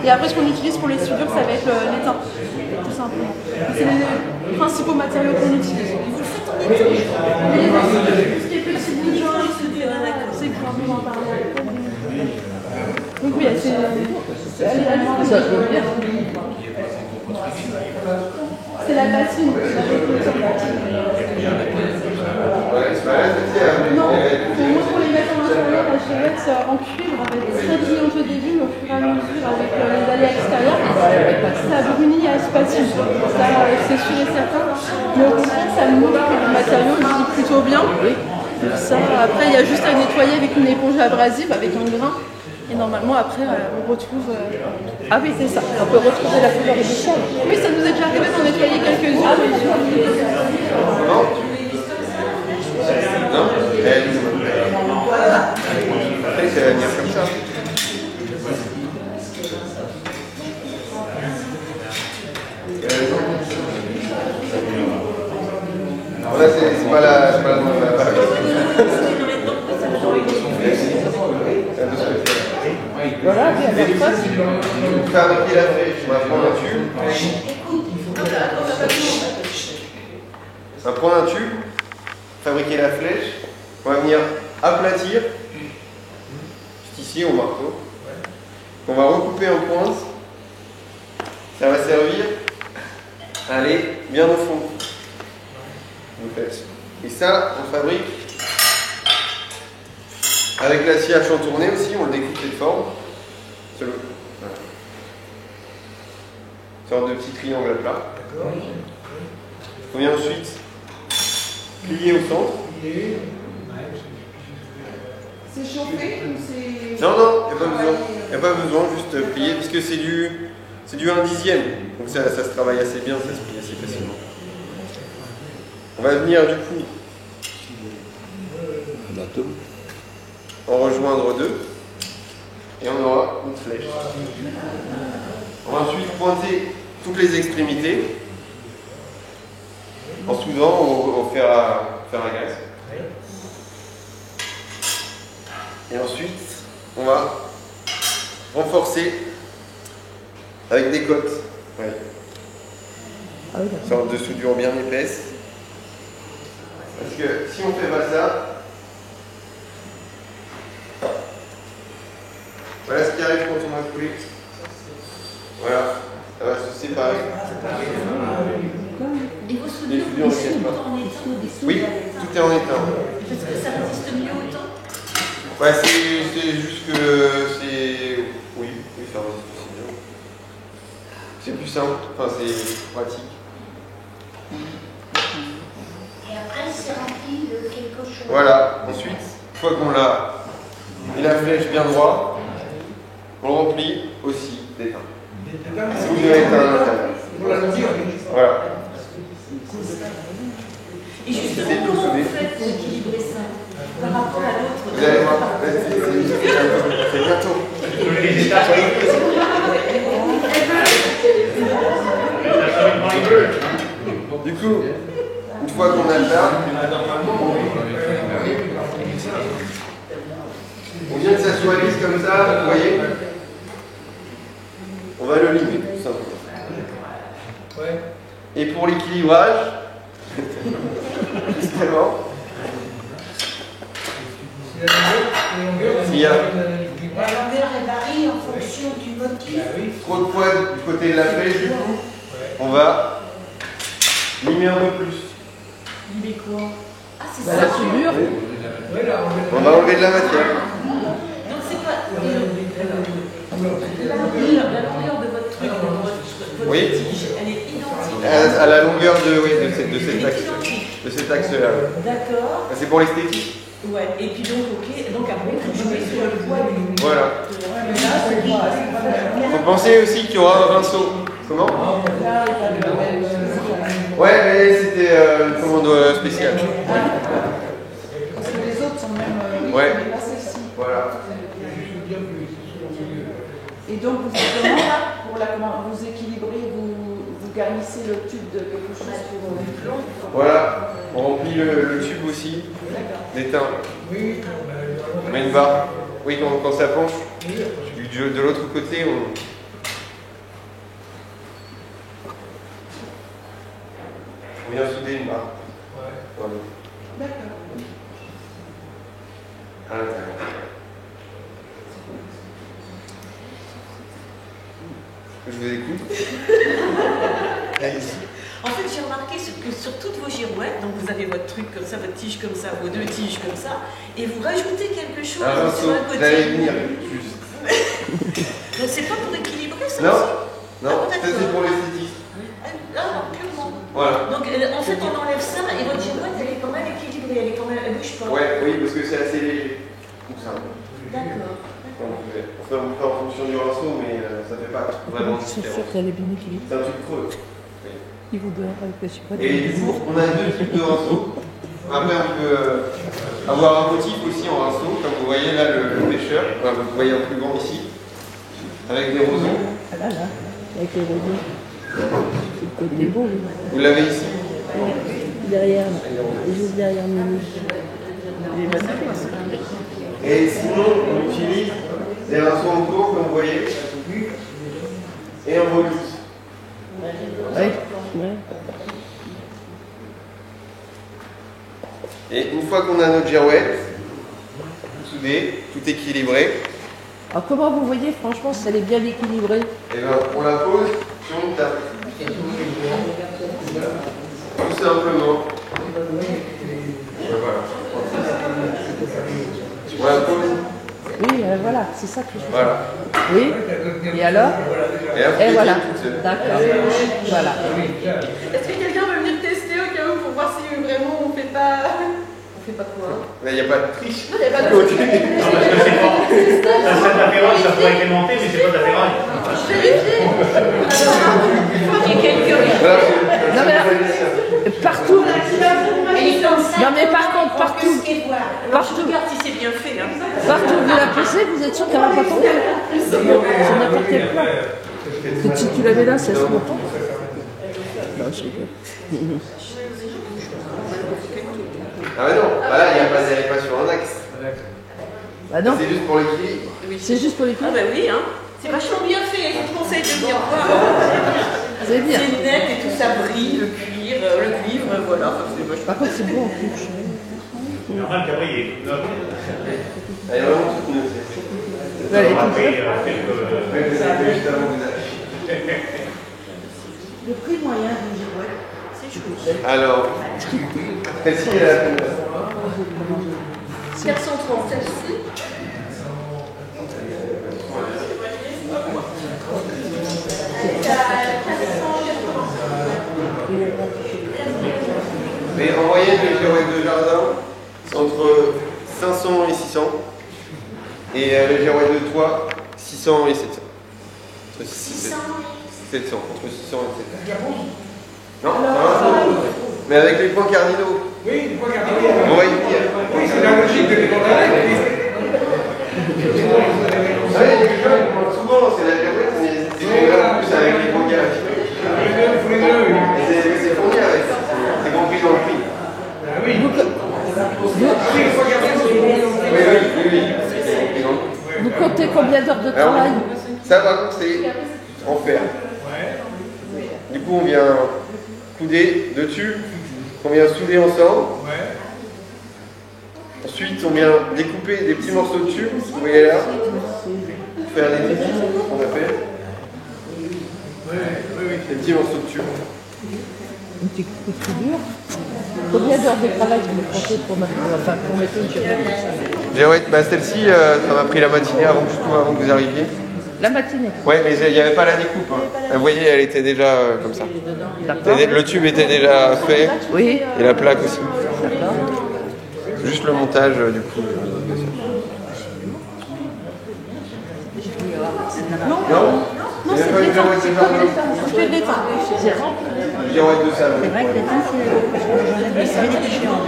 Et après, ce qu'on utilise pour les soudures, ça va être l'étain, tout simplement. C'est les principaux matériaux qu'on utilise. Vous le faites en été. Mais tout ce qui est petit bout de joint, etc., c'est pour un peu en parler. Donc oui, c'est la patine. Non, moi pour les mettre en intérieur, la girouette en cuivre, elle va être très brillante au début, mais au fur et à mesure, avec les aléas extérieurs, ça brunit à se patine. Ça, c'est sûr et certain. Mais au contraire, ça montre que le matériau vit plutôt bien. Ça, après, il y a juste à nettoyer avec une éponge abrasive, avec un grain. Et normalement, après, on retrouve. Ah oui, c'est ça. On peut retrouver la couleur initiale. Oui, ça nous est déjà arrivé d'en nettoyer quelques-unes. Ah oui, Non. Après, ça va venir comme ça. Alors là, c'est pas la Voilà, bien, bien. Pour fabriquer la flèche, on va prendre un tube. On va prendre un tube, fabriquer la flèche, on va venir aplatir, juste ici au marteau. On va recouper en pointe. Ça va servir à aller bien au fond. Vous faites. Et ça, on fabrique avec l'acier à chantourner aussi, on le découpe de forme. Voilà. Une sorte de petit triangle à plat. On vient ensuite plier au centre. C'est chauffé ou c'est... Non, non, il n'y a pas besoin. Il n'y a pas besoin, juste plier, parce que c'est du 1/10. Donc ça se travaille assez bien, ça se plie assez facilement. On va venir du coup en rejoindre deux. Et on aura une flèche. On va ensuite pointer toutes les extrémités en soudant au fer à graisse. Et ensuite, on va renforcer avec des cottes. Ouais. Une sorte de soudure bien épaisse. Parce que si on fait pas ça, voilà ce qui arrive quand on va couler. Voilà, ça va se séparer. Et vos soudures, soudures ne tiennent pas. en étant Oui, tout est en étain. Parce que ça résiste mieux au temps. Ouais, c'est juste que c'est... Oui, ça résiste aussi bien. C'est plus simple, enfin c'est pratique. Et après, c'est rempli de quelque chose. Voilà, ensuite, une fois qu'on l'a mis la flèche bien droit, on le remplit aussi d'étain. Vous devez éteindre à l'intérieur. Voilà. Et justement, C'est tout comment soudé. vous faites pour équilibrer ça par rapport à l'autre? Vous allez voir, c'est bientôt. Du coup, une fois qu'on a ça, on vient que ça soit lisse comme ça, vous voyez. On va le limer, tout simplement. Et pour l'équilibrage, justement, s'il y a La longueur elle varie en fonction du motif. trop de poids du côté de la flèche, du coup, on va limer un peu plus. Limer quoi? Ah, c'est Bah, ça. la soudure. On va enlever de la matière. Donc c'est quoi la longueur de votre truc, de votre Oui. tige, elle est identique. À la longueur de cet Elle est axe. identique. De cet axe-là. D'accord. C'est pour l'esthétique. Ouais. Et puis donc, ok. Donc après, vous jouez sur le poids du. Voilà. Mais là, c'est pas. Faut penser aussi qu'il y aura un rinceau. Comment? Ouais, mais c'était une commande spéciale. Parce que les autres sont même... Ouais. mais pas celle-ci. Voilà. Et donc vous faites comment là pour vous équilibrez, vous garnissez le tube de quelque chose pour... Voilà. On remplit le tube aussi d'étain. On met une barre. Oui, quand ça penche. De l'autre côté, on vient souder une barre. Voilà. D'accord. À l'intérieur. Je vous écoute. Allez-y. En fait, j'ai remarqué que sur toutes vos girouettes, donc vous avez votre truc comme ça, votre tige comme ça, vos deux tiges comme ça, et vous rajoutez quelque chose Un sur rinceau. un Vous allez côté. venir juste. Donc c'est pas pour équilibrer ça Non, aussi? non, Ah, ça d'accord. c'est pour l'esthétique. Ah, purement. Voilà. Donc en fait, on enlève ça et votre girouette, elle est quand même équilibrée, elle bouge pas. Ouais, oui, parce que c'est assez léger. Tout ça. D'accord. Enfin, on fait en fonction du rinceau, mais ça fait pas vraiment de C'est sûr différence. qu'elle est bien équilibrée. C'est un truc creux. Il vous donne avec le support. Et du coup, on a deux types de rinceaux. Après, on peut avoir un motif aussi en rinceau, comme vous voyez là, le pêcheur. Enfin, vous voyez un plus grand ici, avec des roseaux. Ah là, là, avec les roseaux. C'est le côté beau, oui. Vous l'avez ici. Ouais. Derrière, là. Juste derrière Mimi. Et sinon, on utilise des rinceaux en cours, comme vous voyez, et en volute. Oui. Ouais. Et une fois qu'on a notre girouette, tout soudé, tout équilibré, Alors comment vous voyez, franchement, si elle est bien équilibrée? et ben, on la pose sur une table. Tout simplement. Voilà. Tu vois la pause? Oui, voilà, c'est ça que je veux. Voilà. Oui, et alors? Et après, Et voilà, toute seule. d'accord. Voilà. Est-ce que quelqu'un veut venir tester au cas où pour voir si vraiment on fait pas. On fait pas quoi? Mais il n'y a pas de triche. Non, il n'y a pas de. Non, parce que c'est pas. Ça serait de la ferraille, ça pourrait être aimanté, mais c'est pas de la ferraille. Vérifiez. Voilà. Non, mais là, partout. Non, mais par contre, partout. Partout. Regarde si c'est bien fait. Hein. Partout où vous la posez, vous êtes sûr qu'elle va pas tomber. C'est n'importe quel plat. Que si tu la mets là, c'est longtemps. Non, je rigole. Ah mais non, voilà, il n'y a pas sur un axe. Bah non, C'est juste pour l'équilibre. c'est juste pour les Ah plats. bah oui, hein. C'est vachement bien fait. Je vous conseille de venir voir. C'est bien. C'est net et tout ça brille, le cuivre, voilà. Enfin, c'est vachement. Par contre, c'est bon en plus. Normal qu'après, il y ait une note. Elle est vraiment toute neuve. Allez, Après, Ouais, vous avez fait juste avant que vous arriviez. Le prix moyen d'une girouette, c'est chouette. Alors, est-ce qu'il y a la 430 celle-ci. Mais en moyenne, les girouettes de jardin, c'est entre 500 et 600. Et les girouettes de toit, 600 et 700. Entre 600 700, entre 600 et 700. Non, mais avec les points cardinaux. Oui, il faut garder. On va y venir. Oui, c'est la logique de l'économie. Ah oui, les jeunes, souvent, c'est la girouette, mais c'est en plus avec les points cardinaux. C'est fourni avec ça. C'est compris dans le prix. Ah oui. Il faut garder. Oui. Vous comptez combien d'heures de travail? Ça, par contre, c'est en fer. Du coup, on vient couder dessus, on vient souder ensemble. Ensuite, on vient découper des petits morceaux de tube, vous voyez là, pour faire des défis, qu'on appelle. Des petits morceaux de tube. Une petite coup de soudure. Combien d'heures de travail vous comptez pour mettre une girouette? Girouette, bah celle-ci, ça m'a pris la matinée avant que vous arriviez. La matinée. Ouais, mais il n'y avait pas la découpe. Hein. Vous voyez, elle était déjà comme ça. D'accord. Le tube était déjà fait, Oui. et la plaque aussi. D'accord. Juste le montage, du coup. Non, Non, c'est de l'étain. C'est comme l'étain. C'est que de l'étain. Girouette de salon. C'est vrai que l'étain, c'est très chiant.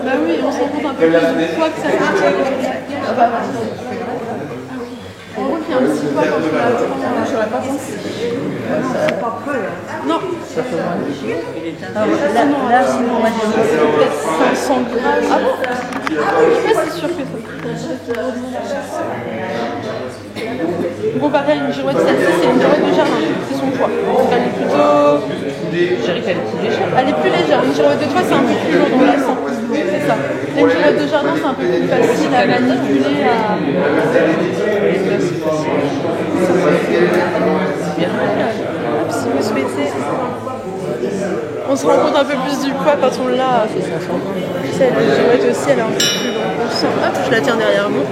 Bah oui, on se rend compte un peu plus du poids que ça fait. Ah bah, en gros, il y a un petit poids quand on la prend, j'aurais pas pensé. C'est pas peu. Non. Là, sinon, moi, j'ai Peut-être 500 grammes. Ah bon? Ah oui, je suis pas si sûre que ça. Comparé à une girouette, celle-ci, c'est une girouette de jardin. C'est son poids. Elle est plutôt. Je dirais qu'elle est plus légère. Elle est plus légère. Une girouette de toit, c'est un peu plus lourd, on la sent. C'est ça. Et une girouette de jardin, c'est un peu plus facile à manipuler, Si vous souhaitez. On se rend compte un peu plus du poids quand on l'a. Celle de girouette aussi, elle est un peu plus longue. On sent. Hop, je la tiens derrière vous.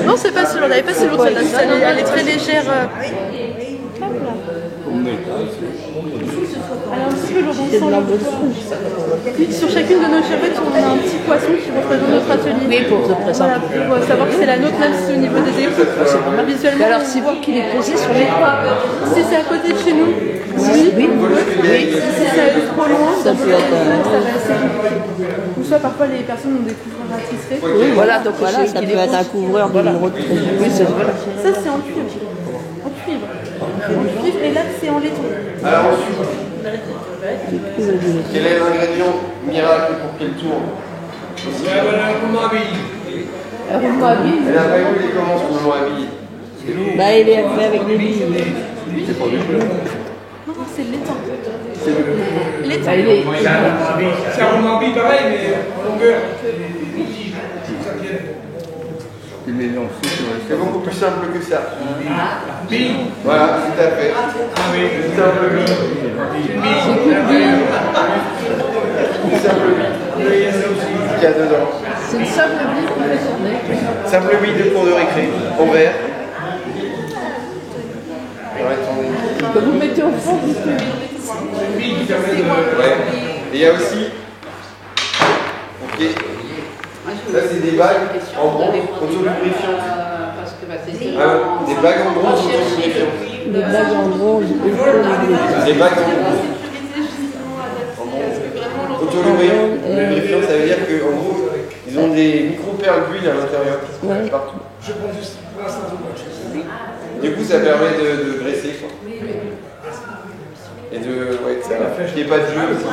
Non, c'est pas si lourd. Elle n'est pas si lourde celle-là. Elle est très légère. Hop là. Elle est un petit peu lourde, on sent le poids. Sur chacune de nos girouettes, on a un petit poisson qui représente notre atelier. Oui, pour se présenter. Voilà, pour savoir que c'est la nôtre, même si au niveau des découpes, visuellement. Mais alors, c'est vous qui les posez sur les toits? Si c'est à côté de chez nous, oui. Oui. Si c'est trop loin, Ça peut être, ça va assez vite. Ou soit parfois les personnes ont des couvreurs à tisser. Oui, voilà, donc Voilà, c'est ça qui peut les être un pose. couvreur de Voilà. numéro de crédit. Oui, c'est voilà. Ça c'est en cuivre. En cuivre. En cuivre et là c'est en laiton. Alors ensuite, quel est l'ingrédient miracle pour qu'elle tourne? Un roulement à billes. Elle n'a pas eu les commandes sur le mot habillé. Bah, il est fait avec des billes. Non, c'est laiton. Bah, il est- C'est un roman pareil, mais longueur. C'est beaucoup plus simple que ça. Voilà, tout à fait. C'est un peu qu'il y a dedans. C'est une simple bille pour les journées. Simple bille de cours de récré, en verre. Que vous mettez au fond du tube. Ouais. Et il y a aussi. Ok. Ça, c'est des bagues en bronze autolubrifiantes. Des bagues en bronze autolubrifiantes. Des bagues en bronze. Des bagues en bronze. Autolubrifiant, ça veut dire qu'en gros, ils ont des micro-perles d'huile à l'intérieur qui se mettent partout. Du coup, ça permet de graisser, quoi. Et de. Ouais, ça. Qu'il n'y ait pas de jeu aussi.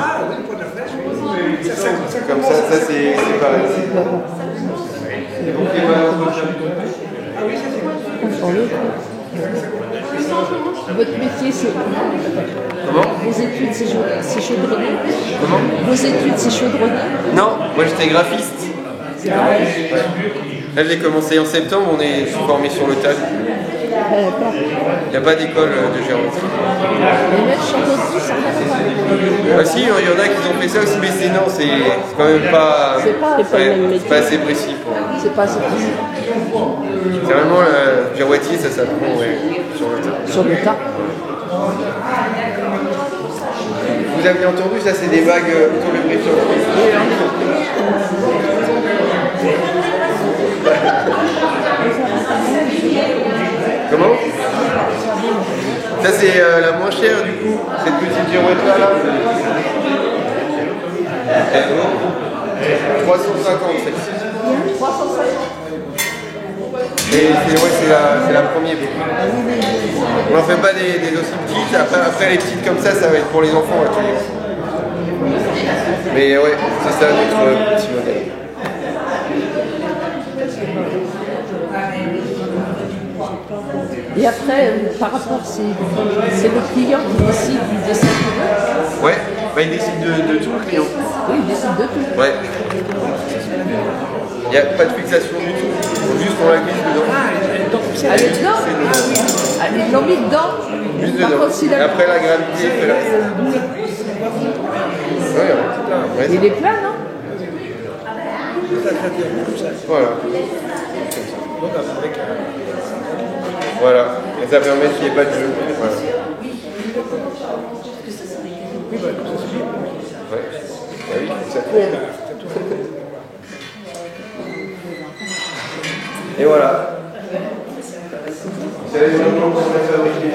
Comme ça, c'est pareil. Et donc, les balles Votre métier, c'est. Comment? Vos études, c'est chaudronnier. Comment? Vos études, c'est chaudronnier. Non, moi j'étais graphiste. C'est vrai. Ouais. Là, j'ai commencé en septembre, on est formé sur le tas. Il n'y a pas d'école de géométrie. Les mecs chantent aussi, ça n'a pas. Ah si, il y en a qui ont fait ça aussi, mais c'est non, c'est quand même pas. C'est pas le même métier. C'est pas assez précis. C'est pas assez précis. C'est vraiment le girouettier, ça s'apprend sur le tas. Sur le tas. Vous avez entendu, ça c'est des bagues autolubrifiantes. Comment? Ça c'est la moins chère du coup, cette petite girouette là. 350 celle-ci. 350. Et c'est la première. On n'en fait pas des aussi petites, après les petites comme ça va être pour les enfants. Là, mais ouais, c'est ça notre petit modèle. Et après, par rapport, c'est le client qui décide du dessin qu'il veut. Ouais, bah, il décide de tout le client. Oui, il décide de tout. Ouais. Il n'y a pas de fixation du tout. Juste on la glisse dedans. Elle est dedans. Ils l'ont mis dedans. Juste Par dedans. contre, s'il Et a... après la gravité fait là. Ouais, ouais. Il est plein, non? Voilà. Voilà. Et ça permet qu'il n'y ait pas de jeu. Voilà. Ouais. Ah oui, ça tourne. Et voilà. C'est les gens qu'on a fabriqué.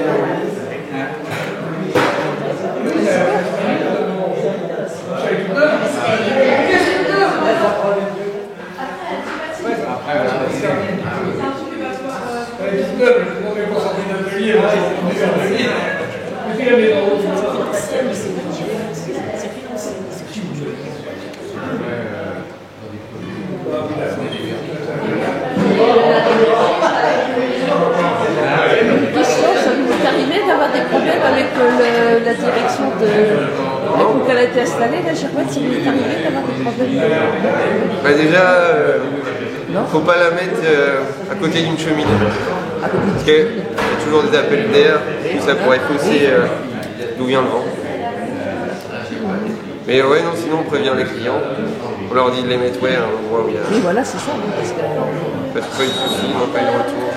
D'avoir des problèmes avec la direction de où elle a été installée, la girouette, ça vous est arrivé d'avoir des problèmes? Bah déjà, faut pas la mettre à côté d'une cheminée. Parce qu'il y a toujours des appels d'air, ça pourrait fausser d'où vient le vent. Mais ouais, non, sinon on prévient les clients. On leur dit de les mettre à un endroit où il y a. Oui, voilà, c'est ça. Parce que pas eu de soucis, ils n'ont pas eu de retour.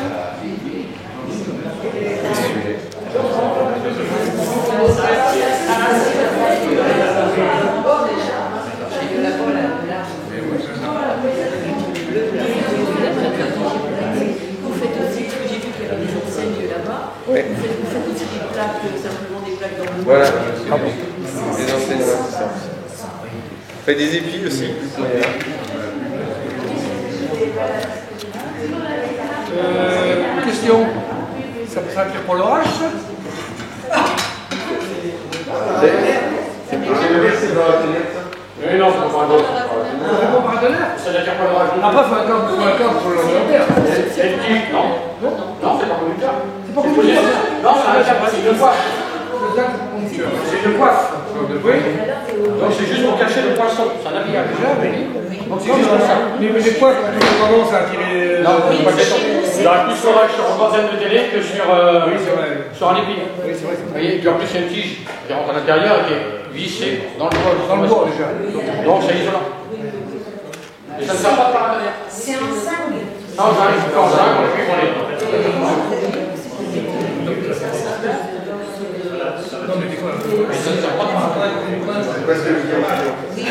Ouais. Vous faites aussi des plaques, simplement des plaques dans le Voilà. Des enseignes, c'est ça. On fait des épis aussi. Question. Ça peut s'appeler pour l'orage? C'est dans la télé, ça? Oui, non, c'est pas un autre. C'est pas partenaire? Ça veut dire pas l'orage. Ah, pas un camp pour l'Angleterre. C'est petit, non. Non, c'est pas conducteur. C'est pas conducteur. Non, c'est une coiffe. C'est une coiffe. Oui. Donc c'est juste pour cacher le poisson. C'est un habillage. Déjà, oui. Donc c'est juste pour ça. Mais des fois, quand on commence à tirer. Non, pas question. Il y aura plus d'orage sur une antenne de télé que sur un épi. Oui, c'est vrai. Vous voyez, puis en plus, il y a une tige qui rentre à l'intérieur et qui est vissée dans le bois. Dans le bois déjà. Donc, c'est isolant. Et ça ne sert pas par l'intérieur. C'est un 5. Non, j'arrive quand ça, on les. Non, mais des fois. Mais ça ne sert pas par l'intérieur. Parce que de toute façon, il y a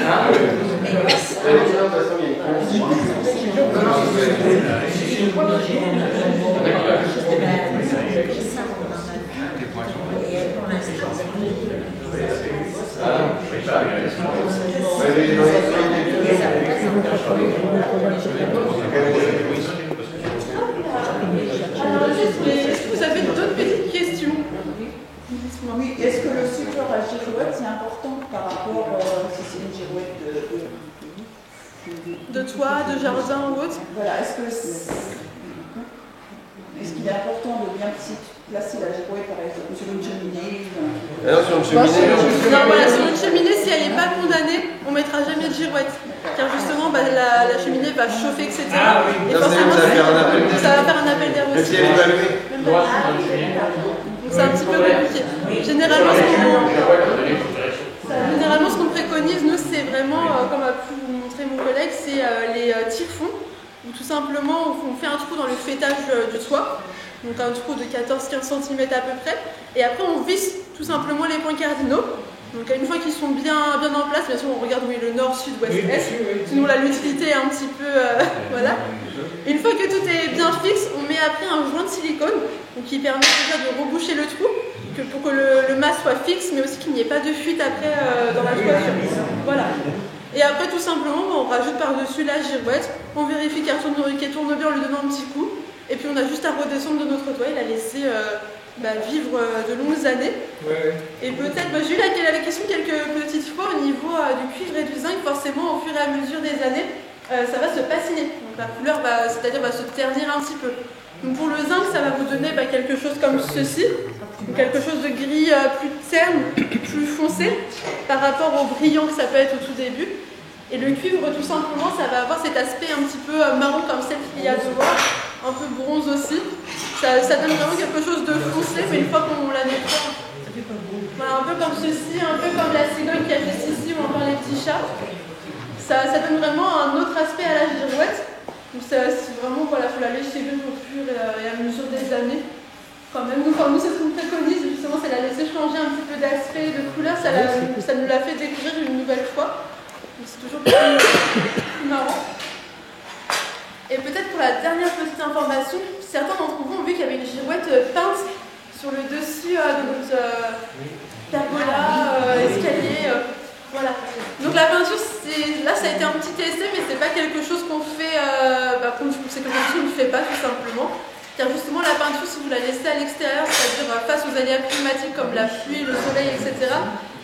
Est-ce que vous avez d'autres petites questions? Oui, est-ce que le support à girouette, c'est important par rapport si c'est une girouette de toit, de jardin ou autre? Voilà, est-ce qu'il est important de bien placer la girouette, par exemple, sur une cheminée Alors, sur une cheminée, Non, voilà, sur une cheminée, si elle n'est pas condamnée, on ne mettra jamais de girouette. Car justement, la cheminée va chauffer, etc. Et forcément, ça va faire un appel d'air aussi. Donc c'est un petit peu compliqué. Généralement, ce qu'on préconise, nous, c'est vraiment, comme a pu vous montrer mon collègue, c'est les tire-fonds, où tout simplement, on fait un trou dans le fêtage du toit, donc un trou de 14-15 cm à peu près, et après on visse tout simplement les points cardinaux. Donc une fois qu'ils sont bien en place, bien sûr on regarde où est le nord, sud, ouest, est, sinon là l'utilité est un petit peu... voilà. Une fois que tout est bien fixe, on met après un joint de silicone, donc qui permet déjà de reboucher le trou, pour que le mât soit fixe, mais aussi qu'il n'y ait pas de fuite après dans la toiture. Voilà. Et après tout simplement, on rajoute par-dessus la girouette, on vérifie qu'elle tourne bien en lui donnant un petit coup, et puis on a juste à redescendre de notre toit et la laisser vivre de longues années. Et peut-être, j'ai eu la question quelques petites fois au niveau du cuivre et du zinc, forcément au fur et à mesure des années, ça va se patiner. Donc la couleur va se ternir un petit peu. Donc pour le zinc, ça va vous donner quelque chose comme ceci, donc quelque chose de gris plus terne, plus foncé, par rapport au brillant que ça peut être au tout début. Et le cuivre, tout simplement, ça va avoir cet aspect un petit peu marron comme celle qu'il y a devant, un peu bronze aussi. Ça donne vraiment quelque chose de foncé, mais une fois qu'on la nettoie, voilà, un peu comme ceci, un peu comme la cigogne qui a fait ici ou encore les petits chats. Ça donne vraiment un autre aspect à la girouette. Donc c'est vraiment, voilà, il faut la laisser vivre au fur et à mesure des années. Quand même, nous, c'est ce qu'on préconise, justement, c'est la laisser changer un petit peu d'aspect, de couleur. Ça nous l'a fait découvrir une nouvelle fois. C'est toujours plus marrant. Et peut-être pour la dernière petite information, certains d'entre vous ont vu qu'il y avait une girouette peinte sur le dessus de notre pergola, escalier. Voilà. Donc la peinture, là ça a été un petit essai, mais c'est pas quelque chose qu'on fait, c'est quelque chose qu'on ne fait pas tout simplement. Car justement la peinture, si vous la laissez à l'extérieur, c'est-à-dire face aux aléas climatiques comme la pluie, le soleil, etc.,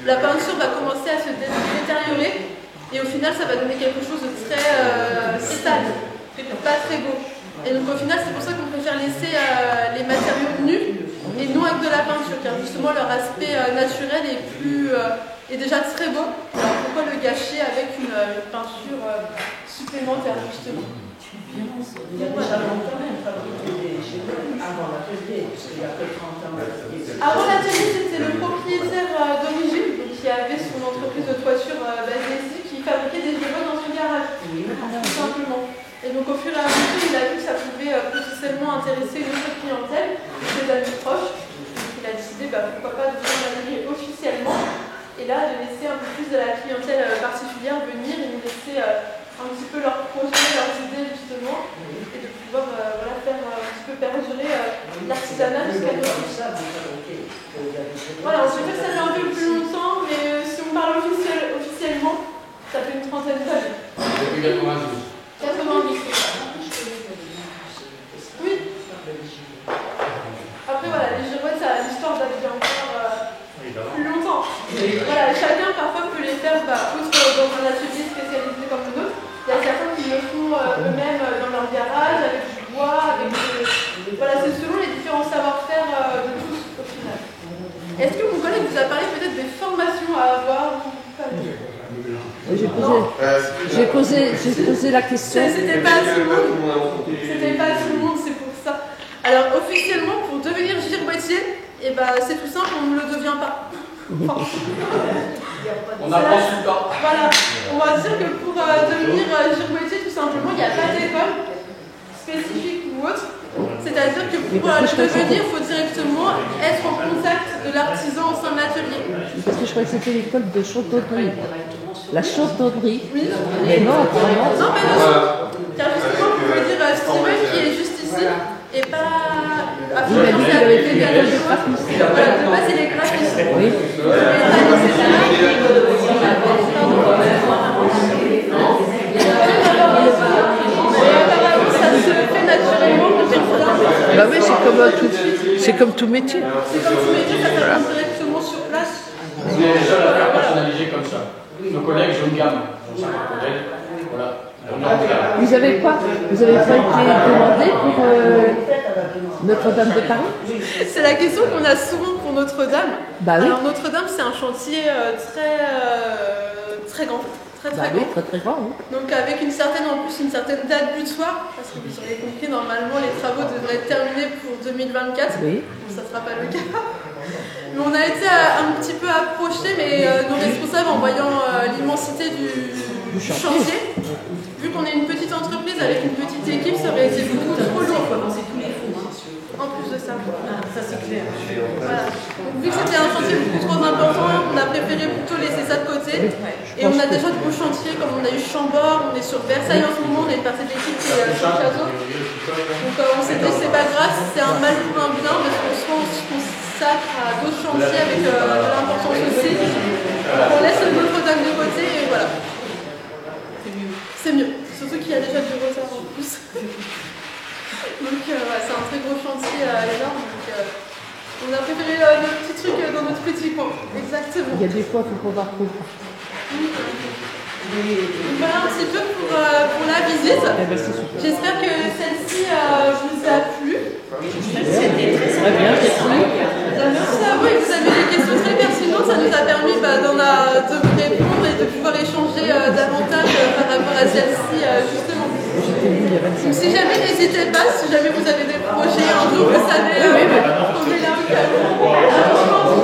la peinture va commencer à se détériorer. Et au final, ça va donner quelque chose de très sale, pas très beau. Et donc au final, c'est pour ça qu'on préfère laisser les matériaux nus et non avec de la peinture, car justement leur aspect naturel est déjà très beau. Alors pourquoi le gâcher avec une peinture supplémentaire, justement? Avant l'atelier, c'était le propriétaire d'origine qui avait son entreprise de toiture basée ici, qui fabriquait des girouettes dans son garage, tout simplement. Et donc au fur et à mesure, il a vu que ça pouvait potentiellement intéresser une autre clientèle, ses amis proches. Donc il a décidé pourquoi pas de faire l'atelier officiellement, et là de laisser un peu plus de la clientèle particulière venir et nous laisser un petit peu leurs projets, leurs idées justement, et de pouvoir faire un petit peu perdurer l'artisanat jusqu'à nos. Voilà, je sais que ça fait un peu plus longtemps, mais si on parle officiellement, ça fait une trentaine d'années. Depuis 90. 90. Oui. Après voilà, les girouettes, l'histoire date bien encore plus longtemps. Voilà, chacun parfois peut les faire outre dans un atelier spécialisé comme le nôtre. Il y a certains qui le font eux-mêmes dans leur garage, avec du bois, avec voilà, c'est selon les différents savoir-faire de tous au final. Est-ce que mon collègue vous a parlé peut-être des formations à avoir ou pas? J'ai posé. J'ai posé la question. C'était pas à tout le monde. C'était pas à tout le monde, c'est pour ça. Alors officiellement, pour devenir girouettier, et ben c'est tout simple, on ne le devient pas. Enfin, On apprend sur le temps. voilà, on va dire que pour devenir girouettier, tout simplement, il n'y a pas d'école spécifique ou autre. C'est-à-dire que pour le devenir, il faut directement être en contact de l'artisan au sein de l'atelier. Parce que je croyais que c'était l'école de chaudronnerie. La chaudronnerie. Oui. Mais non, apparemment. Non, mais non. Car justement, vous pouvez dire Steven qui est juste ici et pas. Il a dit qu'il avait fait des écoles de graphisme. Voilà, de base, il est graphiste. Oui. Ça se fait naturellement. Bah oui, c'est comme tout métier. C'est comme tout métier, ça s'apprend directement sur place. On est les seuls à faire personnaliser comme ça. Nos collègues, j'ai une gamme. Voilà. Vous avez pas été demandé pour Notre-Dame de Paris? C'est la question qu'on a souvent pour Notre-Dame. Bah oui. Alors Notre-Dame, c'est un chantier très grand. Très grand. Oui. Donc avec une certaine date butoir, parce que vous aurez compris, normalement les travaux devraient être terminés pour 2024. Oui. Bon, ça ne sera pas le cas. Mais on a été un petit peu approchés, mais nos responsables, en voyant l'immensité du chantier, vu qu'on est une petite entreprise avec une petite équipe, ça aurait été beaucoup trop lourd. En plus de ça. Ça c'est clair. Voilà. Donc, vu que c'était un chantier beaucoup trop important, on a préféré plutôt laisser ça de côté. Et on a déjà de beaux chantiers, comme on a eu Chambord, on est sur Versailles en ce moment, on est une partie de l'équipe qui est sur le château. Donc on s'est dit c'est pas grave, c'est un mal pour un bien, parce qu'on se consacre à d'autres chantiers avec de l'importance aussi. On laisse Notre-Dame de côté et voilà. C'est mieux. Surtout qu'il y a déjà du retard en plus. Donc ouais, c'est un très gros chantier énorme. Donc, on a préféré nos petits trucs dans notre petit coin. Exactement. Il y a des fois, il faut pouvoir trop. Voilà un petit peu pour la visite. J'espère que celle-ci vous a plu. C'était très bien, Merci à vous et vous avez des questions très pertinentes. Ça nous a permis de vous répondre et de pouvoir échanger davantage par rapport à celle-ci justement. Donc si jamais, n'hésitez pas, si jamais vous avez des projets un jour, vous savez, on est là au cas où.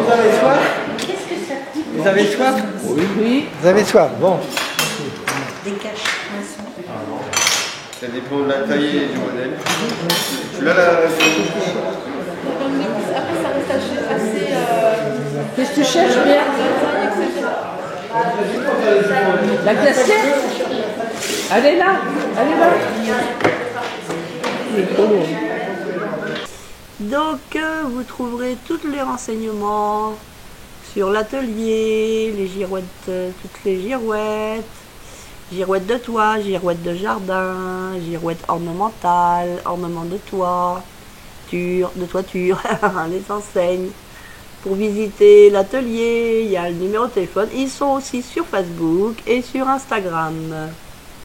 Vous avez soif? Qu'est-ce que ça coûte? Vous avez soif? Oui. Vous avez soif, bon. Des caches poissons. Ça dépend de la taille et du modèle. Tu l'as là? Après, ça reste assez. Qu'est-ce que tu cherches, bien? La glacière? Elle est là. Donc, vous trouverez tous les renseignements sur l'atelier, les girouettes, toutes les girouettes de toit, girouettes de jardin, girouettes ornementales, ornements de toit, de toiture, les enseignes. Pour visiter l'atelier, il y a le numéro de téléphone. Ils sont aussi sur Facebook et sur Instagram.